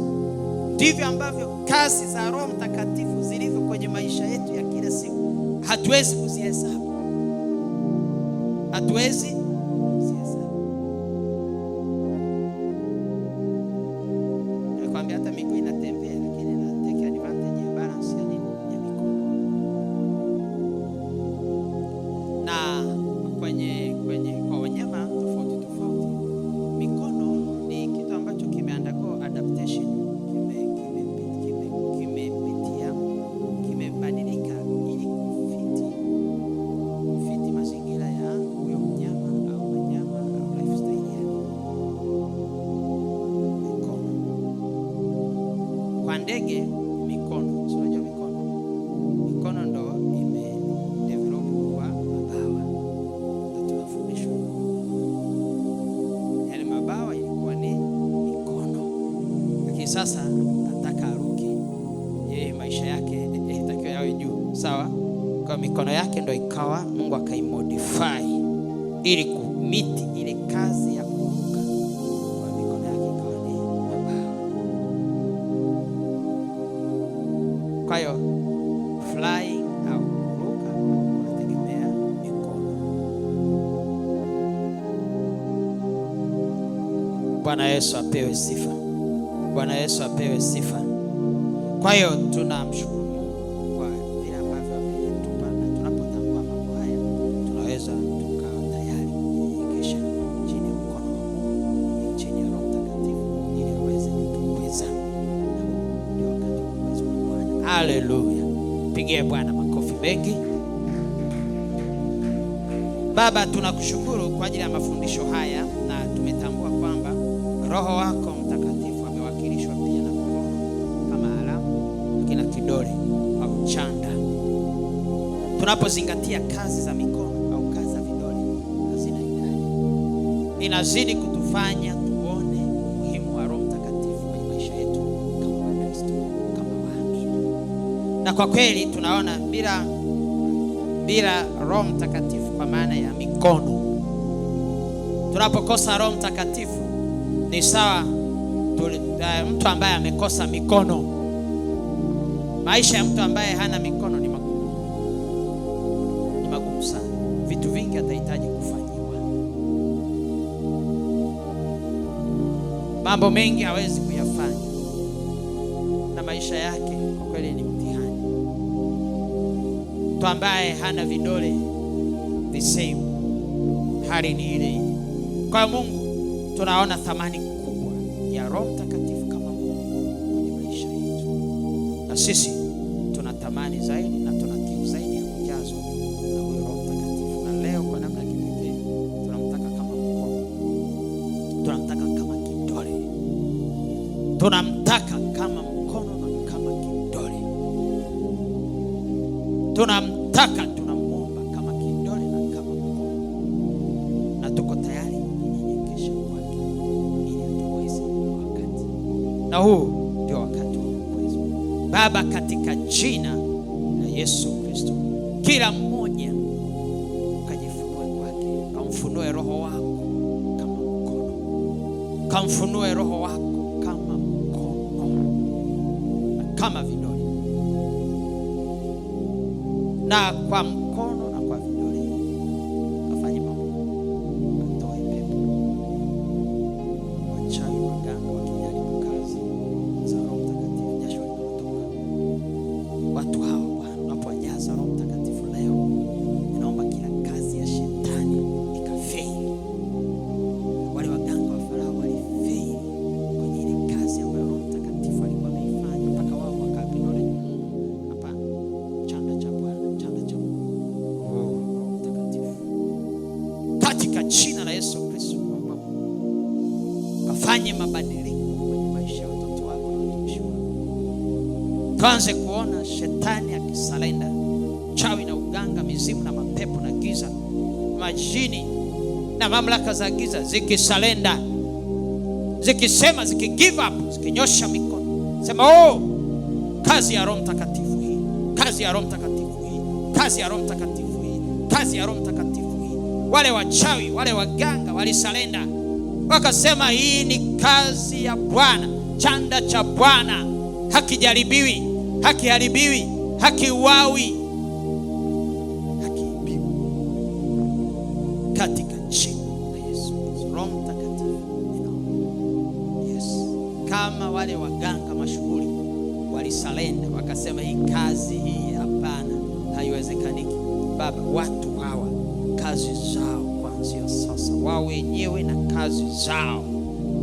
Ndivyo ambavyo kazi za Roho Mtakatifu zilivyo kwenye maisha yetu ya kila siku, hatuwezi kuzihesabu. Hatuwezi kuzihesabu. Nakwambia hata miguu inatembea, lakini na take advantage ya balance ya nini? Ya mikono. Na kwa wanyama tofauti tofauti, mikono ni kitu ambacho kimeandaliwa ndege mikono, unajua mikono ndo imedevelop kwa mabawa. Tunafundishwa yale mabawa ilikuwa ni mikono, lakini sasa nataka aruke yeye, maisha yake itakiwa yawe juu, sawa? Kwa mikono yake ndo ikawa Mungu akaimodify ili kumiti ile kazi ya kuruka. Kwa mikono yake ikawa ni mabawa. Kwa hiyo flying au kuruka kunategemea mikono. Bwana Yesu apewe sifa. Bwana Yesu apewe sifa. Kwa hiyo tunamshukuru kwa vile ambavyo ametupa, na tunapotambua mambo haya tunaweza tukawa tayari kujiwekesha chini ya mkono wa Mungu, chini ya Roho Mtakatifu ili aweze kutuweza. Ndio wakati wa uwezo wa Bwana. Haleluya. Pigie Bwana makofi mengi. Baba, tunakushukuru kwa ajili ya mafundisho haya, na tumetambua kwamba Roho wako Mtakatifu amewakilishwa pia na mkono kama alama, lakini kidole au chanda. Tunapozingatia kazi za mikono au kazi za vidole, hazina idadi, inazidi kutufanya tuone umuhimu wa Roho Mtakatifu kwenye maisha yetu kama Wakristo, kama waamini. Na kwa kweli tunaona bila Roho Mtakatifu, kwa maana ya mikono, tunapokosa Roho Mtakatifu ni sawa mtu ambaye amekosa mikono. Maisha ya mtu ambaye hana mikono ni magumu sana. Vitu vingi atahitaji kufanyiwa, mambo mengi hawezi kuyafanya, na maisha yake kwa kweli ni mtihani. Mtu ambaye hana vidole the same, hali ni ile ile. Kwa Mungu tunaona thamani kubwa ya Roho Mtakatifu kama Mungu kwenye maisha yetu, na sisi tunatamani zaidi na tunakiu zaidi ya kujazwa na huyo Roho Mtakatifu. Na leo kwa namna kipekee tunamtaka kama mkono, tunamtaka kama kidole, tunamtaka kama mkono na kama kidole, tunamtaka, tunamuomba kama kidole na kama mkono, na tuko tayari kunyenyekesha kwake ili atuweze wakati. Na huu ndio wakati wa uwezo. Baba, katika jina la Yesu Kristo, kila mmoja ukajifunue kwake, kamfunue Roho wako kama mkono, kamfunue Roho wako kama mkono na kama vidole, na kwa mkono na kwa vidole kafanye mambo, atoe pepo, wachawi, waganga wakijaribu kazi za Roho Mtakatifu, jasho linatoka. Watu hawa Bwana, unapowajaza Roho Mtakatifu leo, ninaomba kila kazi ya shetani ikafeli. Wale waganga wa Farao walifeli kwenye ile kazi ambayo Roho Mtakatifu alikuwa ameifanya, mpaka wao wakapindole hapa chanda cha Bwana, chanda cha Roho Mtakatifu. Katika jina la Yesu Kristo, naomba kafanye mabadiliko kwenye maisha ya watoto wako na watumishi wako. Tuanze kuona shetani akisalenda, chawi na uganga, mizimu na mapepo na giza, majini na mamlaka za giza zikisalenda, zikisema, zikigive up, zikinyosha mikono, sema kazi ya Roho Mtakatifu hii, kazi ya Roho Mtakatifu hii, kazi ya Roho Mtakatifu hii, kazi ya Roho Mtakatifu hii. Wale wachawi, wale waganga walisalenda, wakasema hii ni kazi ya Bwana, chanda cha Bwana, hakijaribiwi, hakiharibiwi, hakiuawi, hakiibiwi. Katika jina la Yesu Kristo, Roho Mtakatifu, yes, kama wale waganga mashuhuri walisalenda, wakasema hii kazi hii hapana, haiwezekaniki. Baba, watu hawa kazi zao kuanzia sasa, wao wenyewe na kazi zao,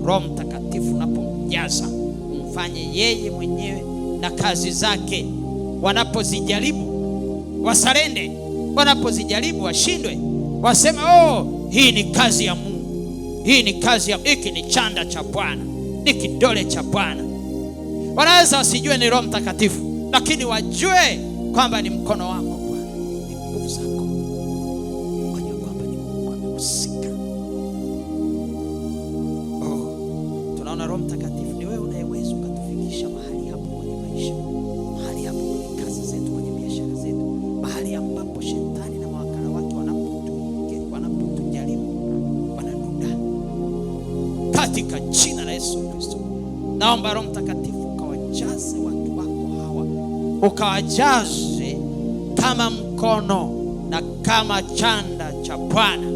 Roho Mtakatifu unapomjaza umfanye yeye mwenyewe na kazi zake. Wanapozijaribu wasalende, wanapozijaribu washindwe, waseme hii ni kazi ya Mungu, hii ni kazi ya, hiki ni chanda cha Bwana, ni kidole cha Bwana. wanaweza wasijue ni Roho Mtakatifu, lakini wajue kwamba ni mkono wako Bwana, ni nguvu zako, wajue kwamba ni Mungu amehusika. Tunaona Roho Mtakatifu ni wewe unayeweza ukatufikisha mahali hapo kwenye maisha, mahali hapo kwenye kazi zetu, kwenye biashara zetu, mahali ambapo shetani na mawakala wake wanapotujaribu, wanadunda. Katika jina la Yesu Kristo, naomba Roho Mtakatifu ukawajaze watu wako hawa, ukawajaze kama mkono na kama chanda cha Bwana,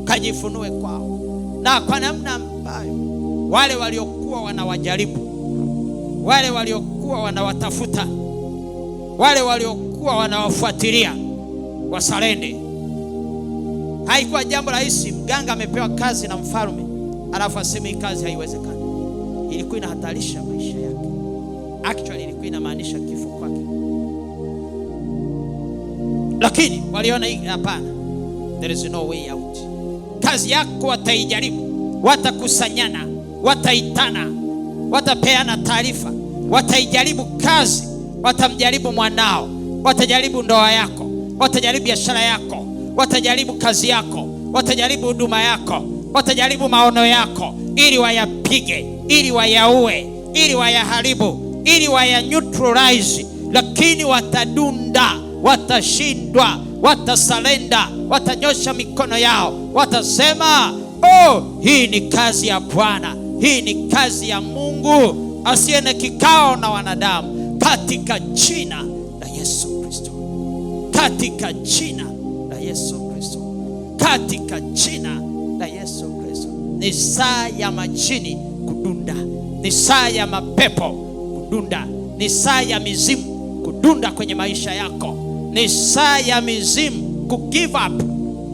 kajifunue kwao, na kwa namna ambayo wale waliokuwa wanawajaribu, wale waliokuwa wanawatafuta, wale waliokuwa wanawafuatilia wasalende. Haikuwa jambo rahisi. Mganga amepewa kazi na mfalme, alafu aseme hii kazi haiwezekani. Ilikuwa inahatarisha maisha yake. Actually ilikuwa inamaanisha kifo kwake. Lakini waliona hii hapana, there is no way out. Kazi yako wataijaribu, watakusanyana, wataitana, watapeana taarifa, wataijaribu kazi, watamjaribu mwanao, watajaribu ndoa yako, watajaribu biashara yako, watajaribu kazi yako, watajaribu huduma yako, watajaribu maono yako, ili wayapige, ili wayaue, ili wayaharibu, ili waya neutralize. Lakini watadunda, watashindwa, watasalenda, watanyosha mikono yao, watasema, oh, hii ni kazi ya Bwana, hii ni kazi ya Mungu asiye na kikao na wanadamu. Katika jina la Yesu Kristo, katika jina la Yesu Kristo, katika jina la Yesu Kristo. Ni saa ya majini kudunda, ni saa ya mapepo kudunda, ni saa ya mizimu kudunda kwenye maisha yako, ni saa ya mizimu kugive up,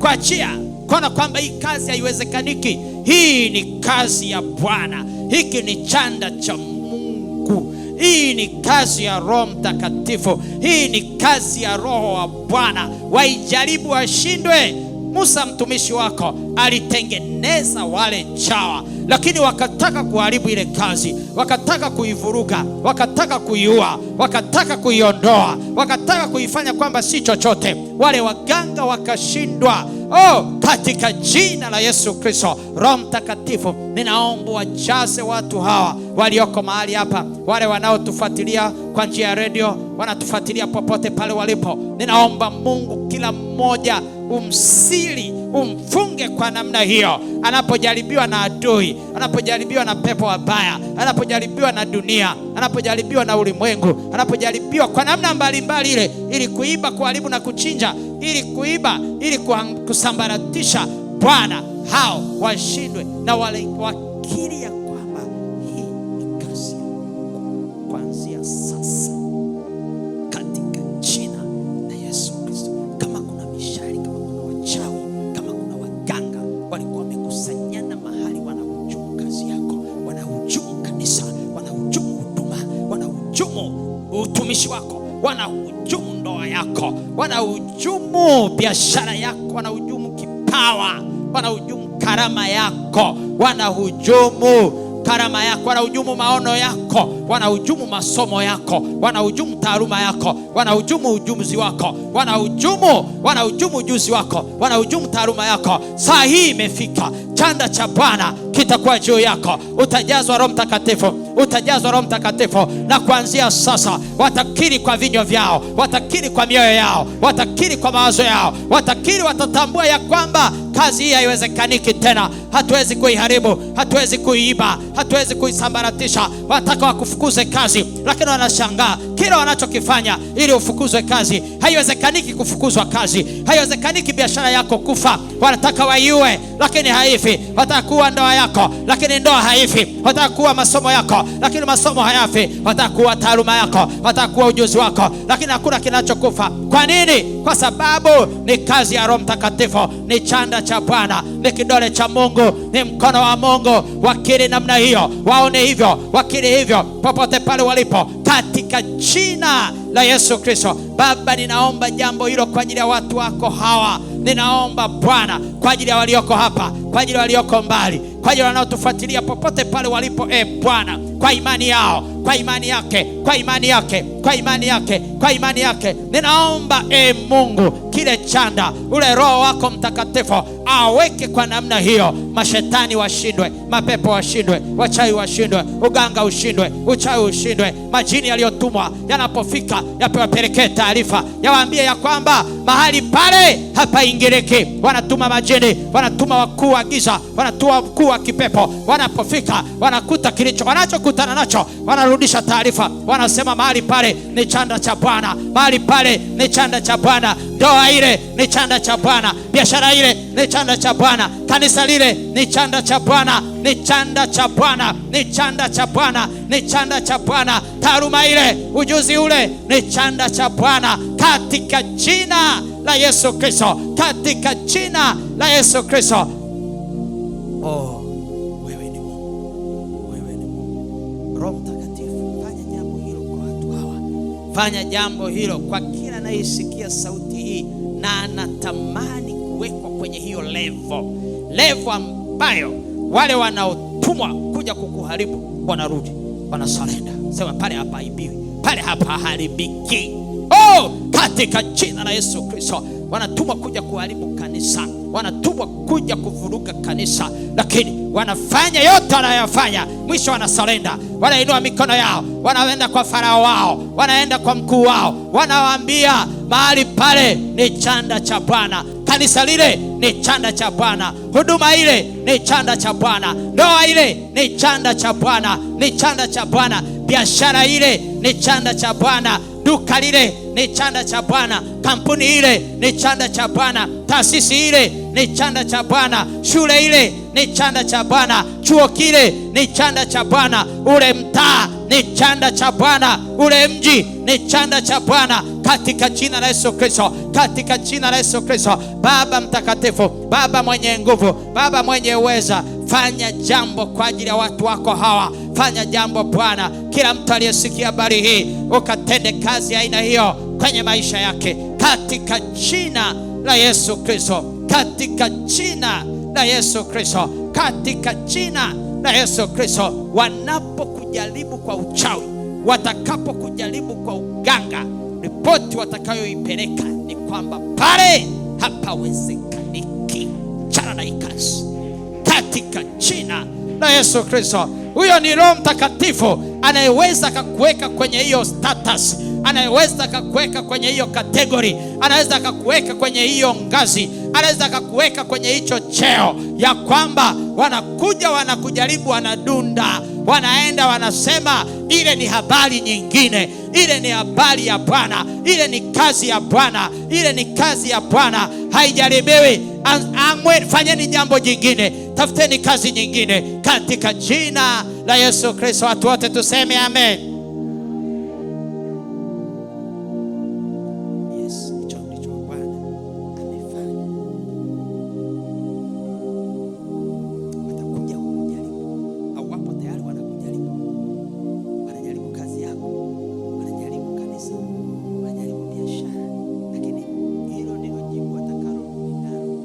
kuachia, kuona kwamba hii kazi haiwezekaniki. Hii ni kazi ya Bwana, hiki ni chanda cha Mungu, hii ni kazi ya Roho Mtakatifu, hii ni kazi ya Roho wa Bwana. Waijaribu washindwe. Musa mtumishi wako alitengeneza wale chawa, lakini wakataka kuharibu ile kazi, wakataka kuivuruga, wakataka kuiua, wakataka kuiondoa, wakataka kuifanya kwamba si chochote. Wale waganga wakashindwa. Oh, katika jina la Yesu Kristo, Roho Mtakatifu, ninaomba wajaze watu hawa walioko mahali hapa, wale wanaotufuatilia kwa njia ya radio, wanatufuatilia popote pale walipo. Ninaomba Mungu, kila mmoja umsili, umfunge kwa namna hiyo. Anapojaribiwa na adui, anapojaribiwa na pepo wabaya, anapojaribiwa na dunia, anapojaribiwa na ulimwengu, anapojaribiwa kwa namna mbalimbali ile, ili kuiba, kuharibu na kuchinja, ili kuiba, ili kusambaratisha, Bwana, hao washindwe na wale wakili ya kwamba hii ni kazi ya Mungu kuanzia sasa, katika jina la Yesu Kristo. Kama kuna mishari, kama kuna wachawi, kama kuna waganga walikuwa wamekusanyana mahali, wanahujumu kazi yako, wanahujumu kanisa, wanahujumu huduma, wanahujumu utumishi wako, wanahujumu ndoa yako, wanahujumu biashara yako, wanahujumu kipawa, wanahujumu karama yako, wanahujumu karama yako, wanahujumu maono yako, wanahujumu masomo yako, wanahujumu taaluma yako, wanahujumu ujuzi wako, wanahujumu ujuzi wako, wanahujumu taaluma yako. Saa hii imefika, chanda cha Bwana kitakuwa juu yako. Utajazwa Roho Mtakatifu, utajazwa Roho Mtakatifu, na kuanzia sasa watakiri kwa vinywa vyao, watakiri kwa mioyo yao, watakiri kwa mawazo yao, watakiri, watatambua ya kwamba kazi hii haiwezekaniki tena. Hatuwezi kuiharibu, hatuwezi kuiiba, hatuwezi kuisambaratisha. Wanataka wakufukuze kazi, lakini wanashangaa kila wanachokifanya ili ufukuzwe kazi. Haiwezekaniki kufukuzwa kazi, haiwezekaniki biashara yako kufa. Wanataka waiue, lakini haifi. Wanataka kuua ndoa yako, lakini ndoa haifi. Wanataka kuua masomo yako, lakini masomo hayafi. Wanataka kuua taaluma yako, wanataka kuua ujuzi wako, lakini hakuna kinachokufa. Kwa nini? Kwa sababu ni kazi ya Roho Mtakatifu, ni chanda cha Bwana, ni kidole cha Mungu, ni mkono wa Mungu. Wakiri namna hiyo, waone hivyo, wakiri hivyo popote pale walipo, katika jina la Yesu Kristo. Baba, ninaomba jambo hilo kwa ajili ya watu wako hawa. Ninaomba Bwana kwa ajili ya walioko hapa, kwa ajili walioko mbali, kwa ajili wanaotufuatilia popote pale walipo, Bwana, kwa imani yao, kwa imani yake, kwa imani yake, kwa imani yake, kwa imani yake, ninaomba Mungu, kile chanda, ule Roho wako Mtakatifu aweke kwa namna hiyo. Mashetani washindwe, mapepo washindwe, wachawi washindwe, uganga ushindwe, uchawi ushindwe. Majini yaliyotumwa yanapofika yapelekee taarifa, yawaambie ya kwamba mahali pale hapaingiliki. Wanatuma majini, wanatuma wakuu wa giza, wanatuma wakuu wa kipepo. Wanapofika wanakuta kilicho wanachokutana nacho, wanarudisha taarifa, wanasema mahali pale ni chanda cha Bwana, mahali pale ni chanda cha Bwana, ndoa ile ni chanda cha Bwana, biashara ile ni chanda cha Bwana, kanisa lile ni chanda cha Bwana, ni chanda cha Bwana, ni chanda cha Bwana, ni chanda cha Bwana, taaluma ile, ujuzi ule ni chanda cha Bwana, katika jina la Yesu Kristo, katika jina la Yesu Kristo. Wewe ni Mungu, wewe ni Mungu. Roho Mtakatifu, fanya jambo hilo kwa watu hawa, fanya jambo hilo kwa kila anayesikia sauti hii na anatamani kuwekwa kwenye hiyo level ambayo wale wanaotumwa kuja kukuharibu wanarudi, wanasurrender. Sema pale hapa haibiwi, pale hapa haribiki. Katika jina la Yesu Kristo. Wanatumwa kuja kuharibu kanisa, wanatumwa kuja kuvuruga kanisa, lakini wanafanya yote wanayofanya, mwisho wanasurrender. Wanainua mikono yao, wanaenda kwa farao wao, wanaenda kwa mkuu wao, wanawaambia mahali pale ni chanda cha Bwana, kanisa lile ni chanda cha Bwana, huduma ile ni chanda cha Bwana, ndoa ile ni chanda cha Bwana, ni chanda cha Bwana, biashara ile ni chanda cha Bwana, duka lile ni chanda cha Bwana, kampuni ile ni chanda cha Bwana, taasisi ile ni chanda cha Bwana, shule ile ni chanda cha Bwana, chuo kile ni chanda cha Bwana, ule mtaa ni chanda cha Bwana, ule mji ni chanda cha Bwana, katika jina la Yesu Kristo, katika jina la Yesu Kristo. Baba mtakatifu, Baba mwenye nguvu, Baba mwenye uweza, fanya jambo kwa ajili ya watu wako hawa. Fanya jambo Bwana, kila mtu aliyesikia habari hii ukatende kazi ya aina hiyo kwenye maisha yake, katika jina la Yesu Kristo, katika jina la Yesu Kristo, katika jina la Yesu Kristo. Wanapokujaribu kwa uchawi, watakapokujaribu kwa uganga, ripoti watakayoipeleka ni kwamba pale hapawezekaniki. Chana na ikasi katika jina la Yesu Kristo. Huyo ni Roho Mtakatifu anayeweza kukuweka kwenye hiyo status, anayeweza kukuweka kwenye hiyo kategori, anaweza kukuweka kwenye hiyo ngazi, anaweza kukuweka kwenye hicho cheo, ya kwamba wanakuja wanakujaribu, wanadunda, wanaenda wanasema ile ni habari nyingine, ile ni habari ya Bwana, ile ni kazi ya Bwana, ile ni kazi ya Bwana, haijaribiwi. Fanyeni jambo jingine, tafuteni kazi nyingine, katika jina la Yesu Kristo. Watu wote tuseme amen. Yes, hicho ndicho Bwana amefanya. Watakuja kukujaribu, au wapo tayari wanakujaribu. Wanajaribu kazi yako, wanajaribu kanisa, wanajaribu biashara, lakini hilo ndilo jibu watakalo nalo.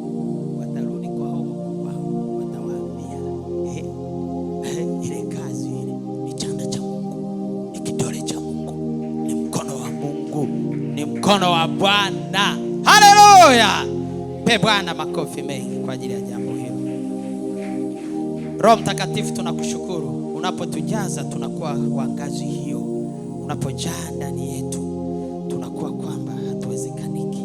Watarudi kwa hao wao, watawaambia ile kazi ile ni chanda cha Mungu, ni kidole cha Mungu, ni mkono wa Mungu, ni mkono wa Bwana. Haleluya! Pe Bwana makofi mengi kwa ajili ya jambo hilo. Roho Mtakatifu, tunakushukuru. Unapotujaza tunakuwa kwa ngazi hiyo, unapojaa ndani yetu tunakuwa kwamba hatuwezekaniki,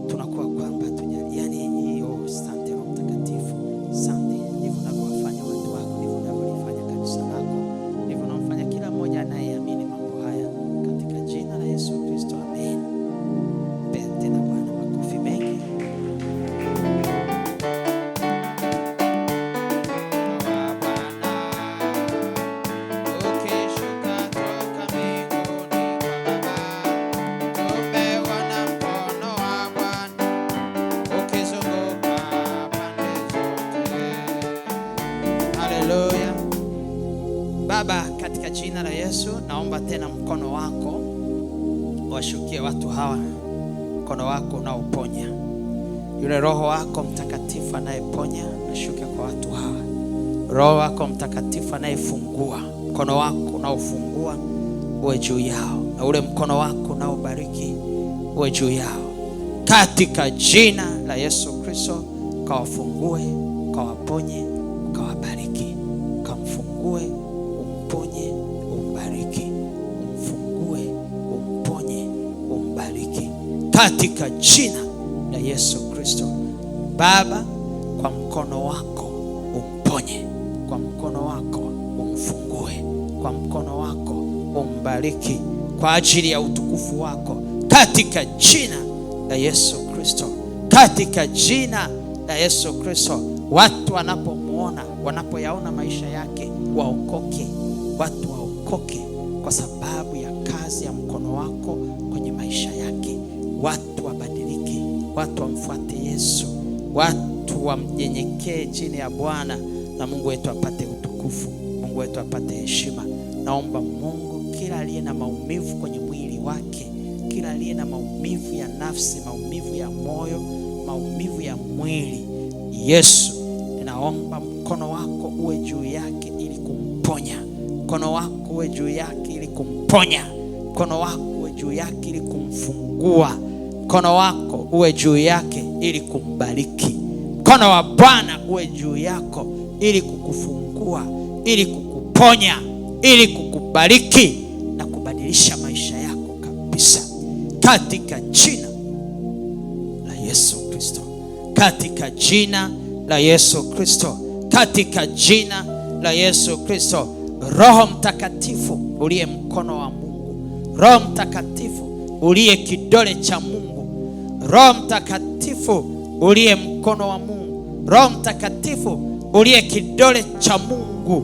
tunakuwa kwamba tujali. Yani hiyo, asante Roho Mtakatifu, asante. Ndivyo unavyowafanya watu wako, ndivyo unavyolifanya kanisa lako, ndivyo unamfanya kila mmoja anayeamini mambo haya, katika jina la Yesu Kristo, amen. Pende na Bwana makofi mengi. Haleluya. Baba, katika jina la Yesu, naomba tena mkono wako washukie watu hawa, mkono wako unaoponya, yule Roho wako Mtakatifu anayeponya, ashuke kwa watu hawa. Roho wako Mtakatifu anayefungua, mkono wako unaofungua uwe juu yao, na ule mkono wako unaobariki uwe juu yao, katika jina la Yesu Kristo. Kawafungue, kawaponye, kawabariki. Kamfungue, umponye, umbariki. Umfungue, umponye, umbariki, katika jina la Yesu Kristo. Baba, kwa mkono wako umponye, kwa mkono wako umfungue, kwa mkono wako umbariki, kwa ajili ya utukufu wako, katika jina la Yesu Kristo, katika jina la Yesu Kristo. Watu wanapomuona, wanapoyaona maisha yake, waokoke. Watu waokoke kwa sababu ya kazi ya mkono wako kwenye maisha yake. Watu wabadilike, watu wamfuate Yesu, watu wamnyenyekee chini ya Bwana, na Mungu wetu apate utukufu, Mungu wetu apate heshima. Naomba Mungu, kila aliye na maumivu kwenye mwili wake, kila aliye na maumivu ya nafsi, maumivu ya moyo, maumivu ya mwili, Yesu, ninaomba mkono wako uwe juu yake ili kumponya. Mkono wako uwe juu yake ili kumponya. Mkono wako uwe juu yake ili kumfungua. Mkono wako uwe juu yake ili kumbariki. Mkono wa Bwana uwe juu yako ili kukufungua, ili kukuponya, ili kukubariki na kubadilisha maisha yako kabisa, katika jina la Yesu Kristo, katika jina la Yesu Kristo, katika jina la Yesu Kristo. Roho Mtakatifu uliye mkono wa Mungu, Roho Mtakatifu uliye kidole cha Mungu, Roho Mtakatifu uliye mkono wa Mungu, Roho Mtakatifu uliye kidole cha Mungu,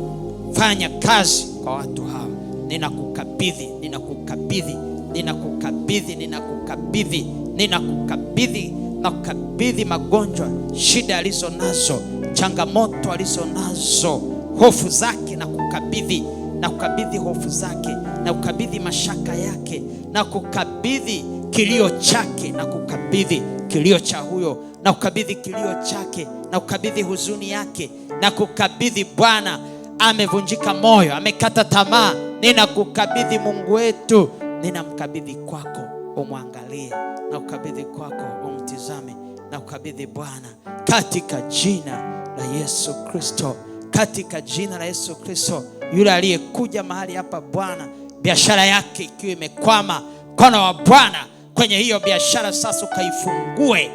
fanya kazi kwa watu hawa. Ninakukabidhi, ninakukabidhi, ninakukabidhi, ninakukabidhi, ninakukabidhi, nakukabidhi magonjwa, shida alizo nazo, changamoto alizo nazo, hofu zake, na kukabidhi, na kukabidhi hofu zake, na kukabidhi mashaka yake, na kukabidhi kilio chake, na kukabidhi kilio cha huyo, na kukabidhi kilio chake, na kukabidhi huzuni yake, na kukabidhi Bwana, amevunjika moyo, amekata tamaa. Ninakukabidhi Mungu wetu, ninamkabidhi kwako, umwangalie, na kukabidhi kwako, umtizame, na kukabidhi Bwana, katika jina la Yesu Kristo, katika jina la Yesu Kristo. Yule aliyekuja mahali hapa Bwana, biashara yake ikiwa imekwama, mkono wa Bwana kwenye hiyo biashara sasa ukaifungue.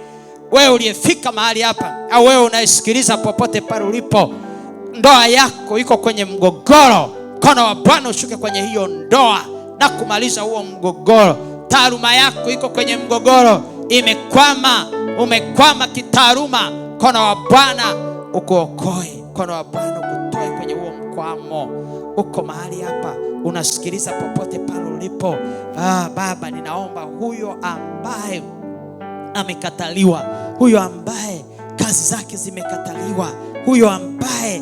Wewe uliyefika mahali hapa, au wewe unayesikiliza popote pale ulipo, ndoa yako iko kwenye mgogoro, mkono wa Bwana ushuke kwenye hiyo ndoa na kumaliza huo mgogoro. Taaluma yako iko kwenye mgogoro, imekwama, umekwama kitaaluma, mkono wa Bwana ukuokoe, mkono wa Bwana ukutoe kwenye huo mkwamo. Uko mahali hapa unasikiliza popote pale ulipo, Baba, ninaomba huyo ambaye amekataliwa, huyo ambaye kazi zake zimekataliwa, huyo ambaye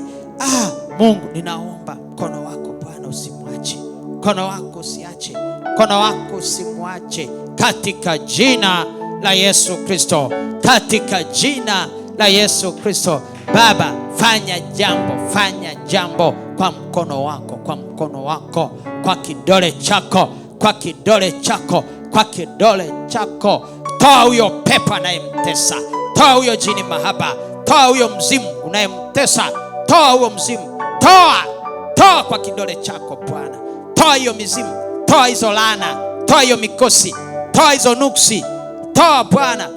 Mungu, ninaomba mkono wako Bwana usimwache, mkono wako usiache, mkono wako usimwache, katika jina la Yesu Kristo, katika jina la Yesu Kristo. Baba, fanya jambo kwa mkono wako, kwa mkono wako, kwa kidole chako, kwa kidole chako, kwa kidole chako. Toa huyo pepo anayemtesa, toa huyo jini mahaba, toa huyo mzimu unayemtesa, toa huyo mzimu, toa kwa kidole chako Bwana. Toa hiyo mizimu, toa hizo laana, toa hiyo mikosi, toa hizo nuksi, toa Bwana.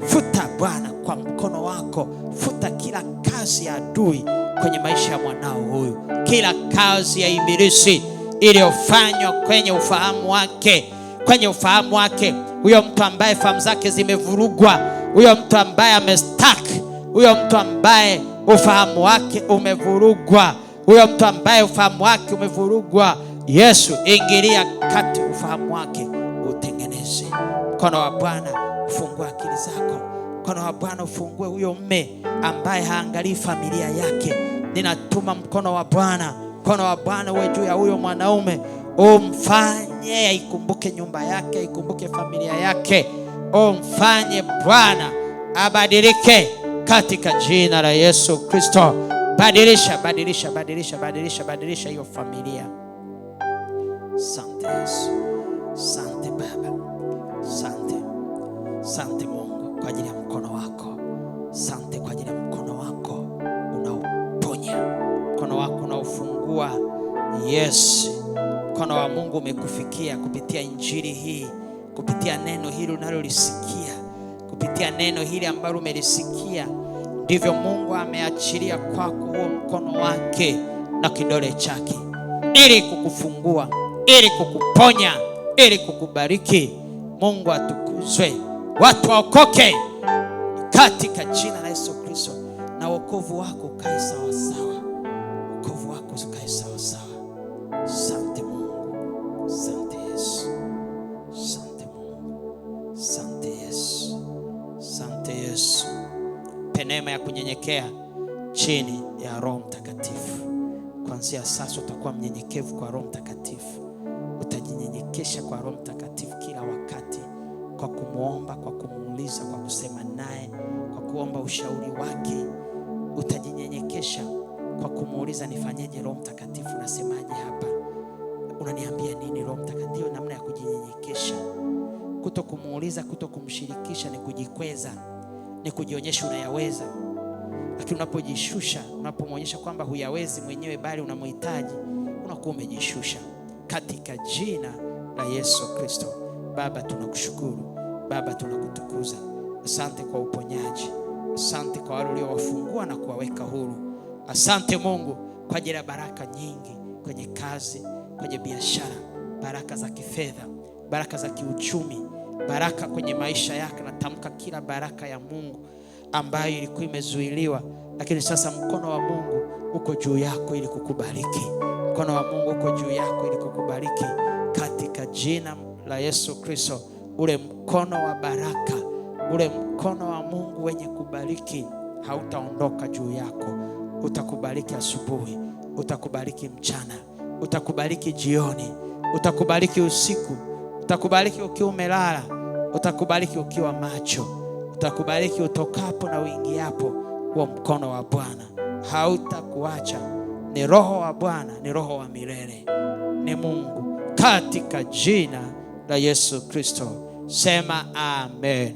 Futa Bwana kwa mkono wako, futa kila kazi ya adui kwenye maisha ya mwanao huyu, kila kazi ya ibilisi iliyofanywa kwenye ufahamu wake, kwenye ufahamu wake. Huyo mtu ambaye fahamu zake zimevurugwa, huyo mtu ambaye amestuck, huyo mtu ambaye ufahamu wake umevurugwa, huyo mtu ambaye ufahamu wake umevurugwa, Yesu, ingilia kati ufahamu wake, utengeneze. Mkono wa Bwana ufungue akili zako, mkono wa Bwana ufungue huyo mme ambaye haangalii familia yake. Ninatuma mkono wa Bwana, mkono wa Bwana uwe juu ya huyo mwanaume, umfanye aikumbuke nyumba yake, aikumbuke familia yake, umfanye Bwana abadilike katika jina la Yesu Kristo. Badilisha hiyo familia. Asante Yesu, asante Baba, asante Mungu kwa ajili ya mkono wako. Asante kwa ajili ya mkono wako unaoponya, mkono wako unaofungua. Yes, mkono wa Mungu umekufikia kupitia injili hii, kupitia neno hili unalolisikia, kupitia neno hili ambalo umelisikia. Ndivyo Mungu ameachilia kwako huo mkono wake na kidole chake, ili kukufungua, ili kukuponya, ili kukubariki. Mungu atukuzwe, watu waokoke katika jina la Yesu Kristo, na wokovu wako ukae sawa sawa, wokovu wako ukae sawa sawa. Asante Mungu, asante Yesu, asante Mungu, asante Yesu, asante Yesu. Neema ya kunyenyekea chini ya Roho Mtakatifu. Kuanzia sasa utakuwa mnyenyekevu kwa Roho Mtakatifu. Utajinyenyekesha kwa Roho Mtakatifu kila wakati, kwa kumuomba, kwa kumuuliza, kwa kusema naye, kwa kuomba ushauri wake. Utajinyenyekesha kwa kumuuliza, nifanyeje Roho Mtakatifu, unasemaje hapa, unaniambia nini Roho Mtakatifu? Namna ya kujinyenyekesha. Kuto kumuuliza, kuto kumshirikisha ni kujikweza, ni kujionyesha unayaweza. Lakini unapojishusha, unapomwonyesha kwamba huyawezi mwenyewe bali unamhitaji, unakuwa umejishusha katika jina la Yesu Kristo. Baba tunakushukuru, Baba tunakutukuza. Asante kwa uponyaji, asante kwa wale uliowafungua na kuwaweka huru. Asante Mungu kwa ajili ya baraka nyingi kwenye kazi, kwenye biashara, baraka za kifedha, baraka za kiuchumi, baraka kwenye maisha yake. Natamka kila baraka ya Mungu ambayo ilikuwa imezuiliwa, lakini sasa mkono wa Mungu uko juu yako ili kukubariki. Mkono wa Mungu uko juu yako ili kukubariki katika jina la Yesu Kristo. Ule mkono wa baraka, ule mkono wa Mungu wenye kubariki hautaondoka juu yako. Utakubariki asubuhi, utakubariki mchana, utakubariki jioni, utakubariki usiku, utakubariki ukiwa umelala, utakubariki ukiwa macho, utakubariki utokapo na uingiapo. Huo mkono wa Bwana hautakuacha. Ni Roho wa Bwana, ni Roho wa milele, ni Mungu katika jina la Yesu Kristo. Sema amen.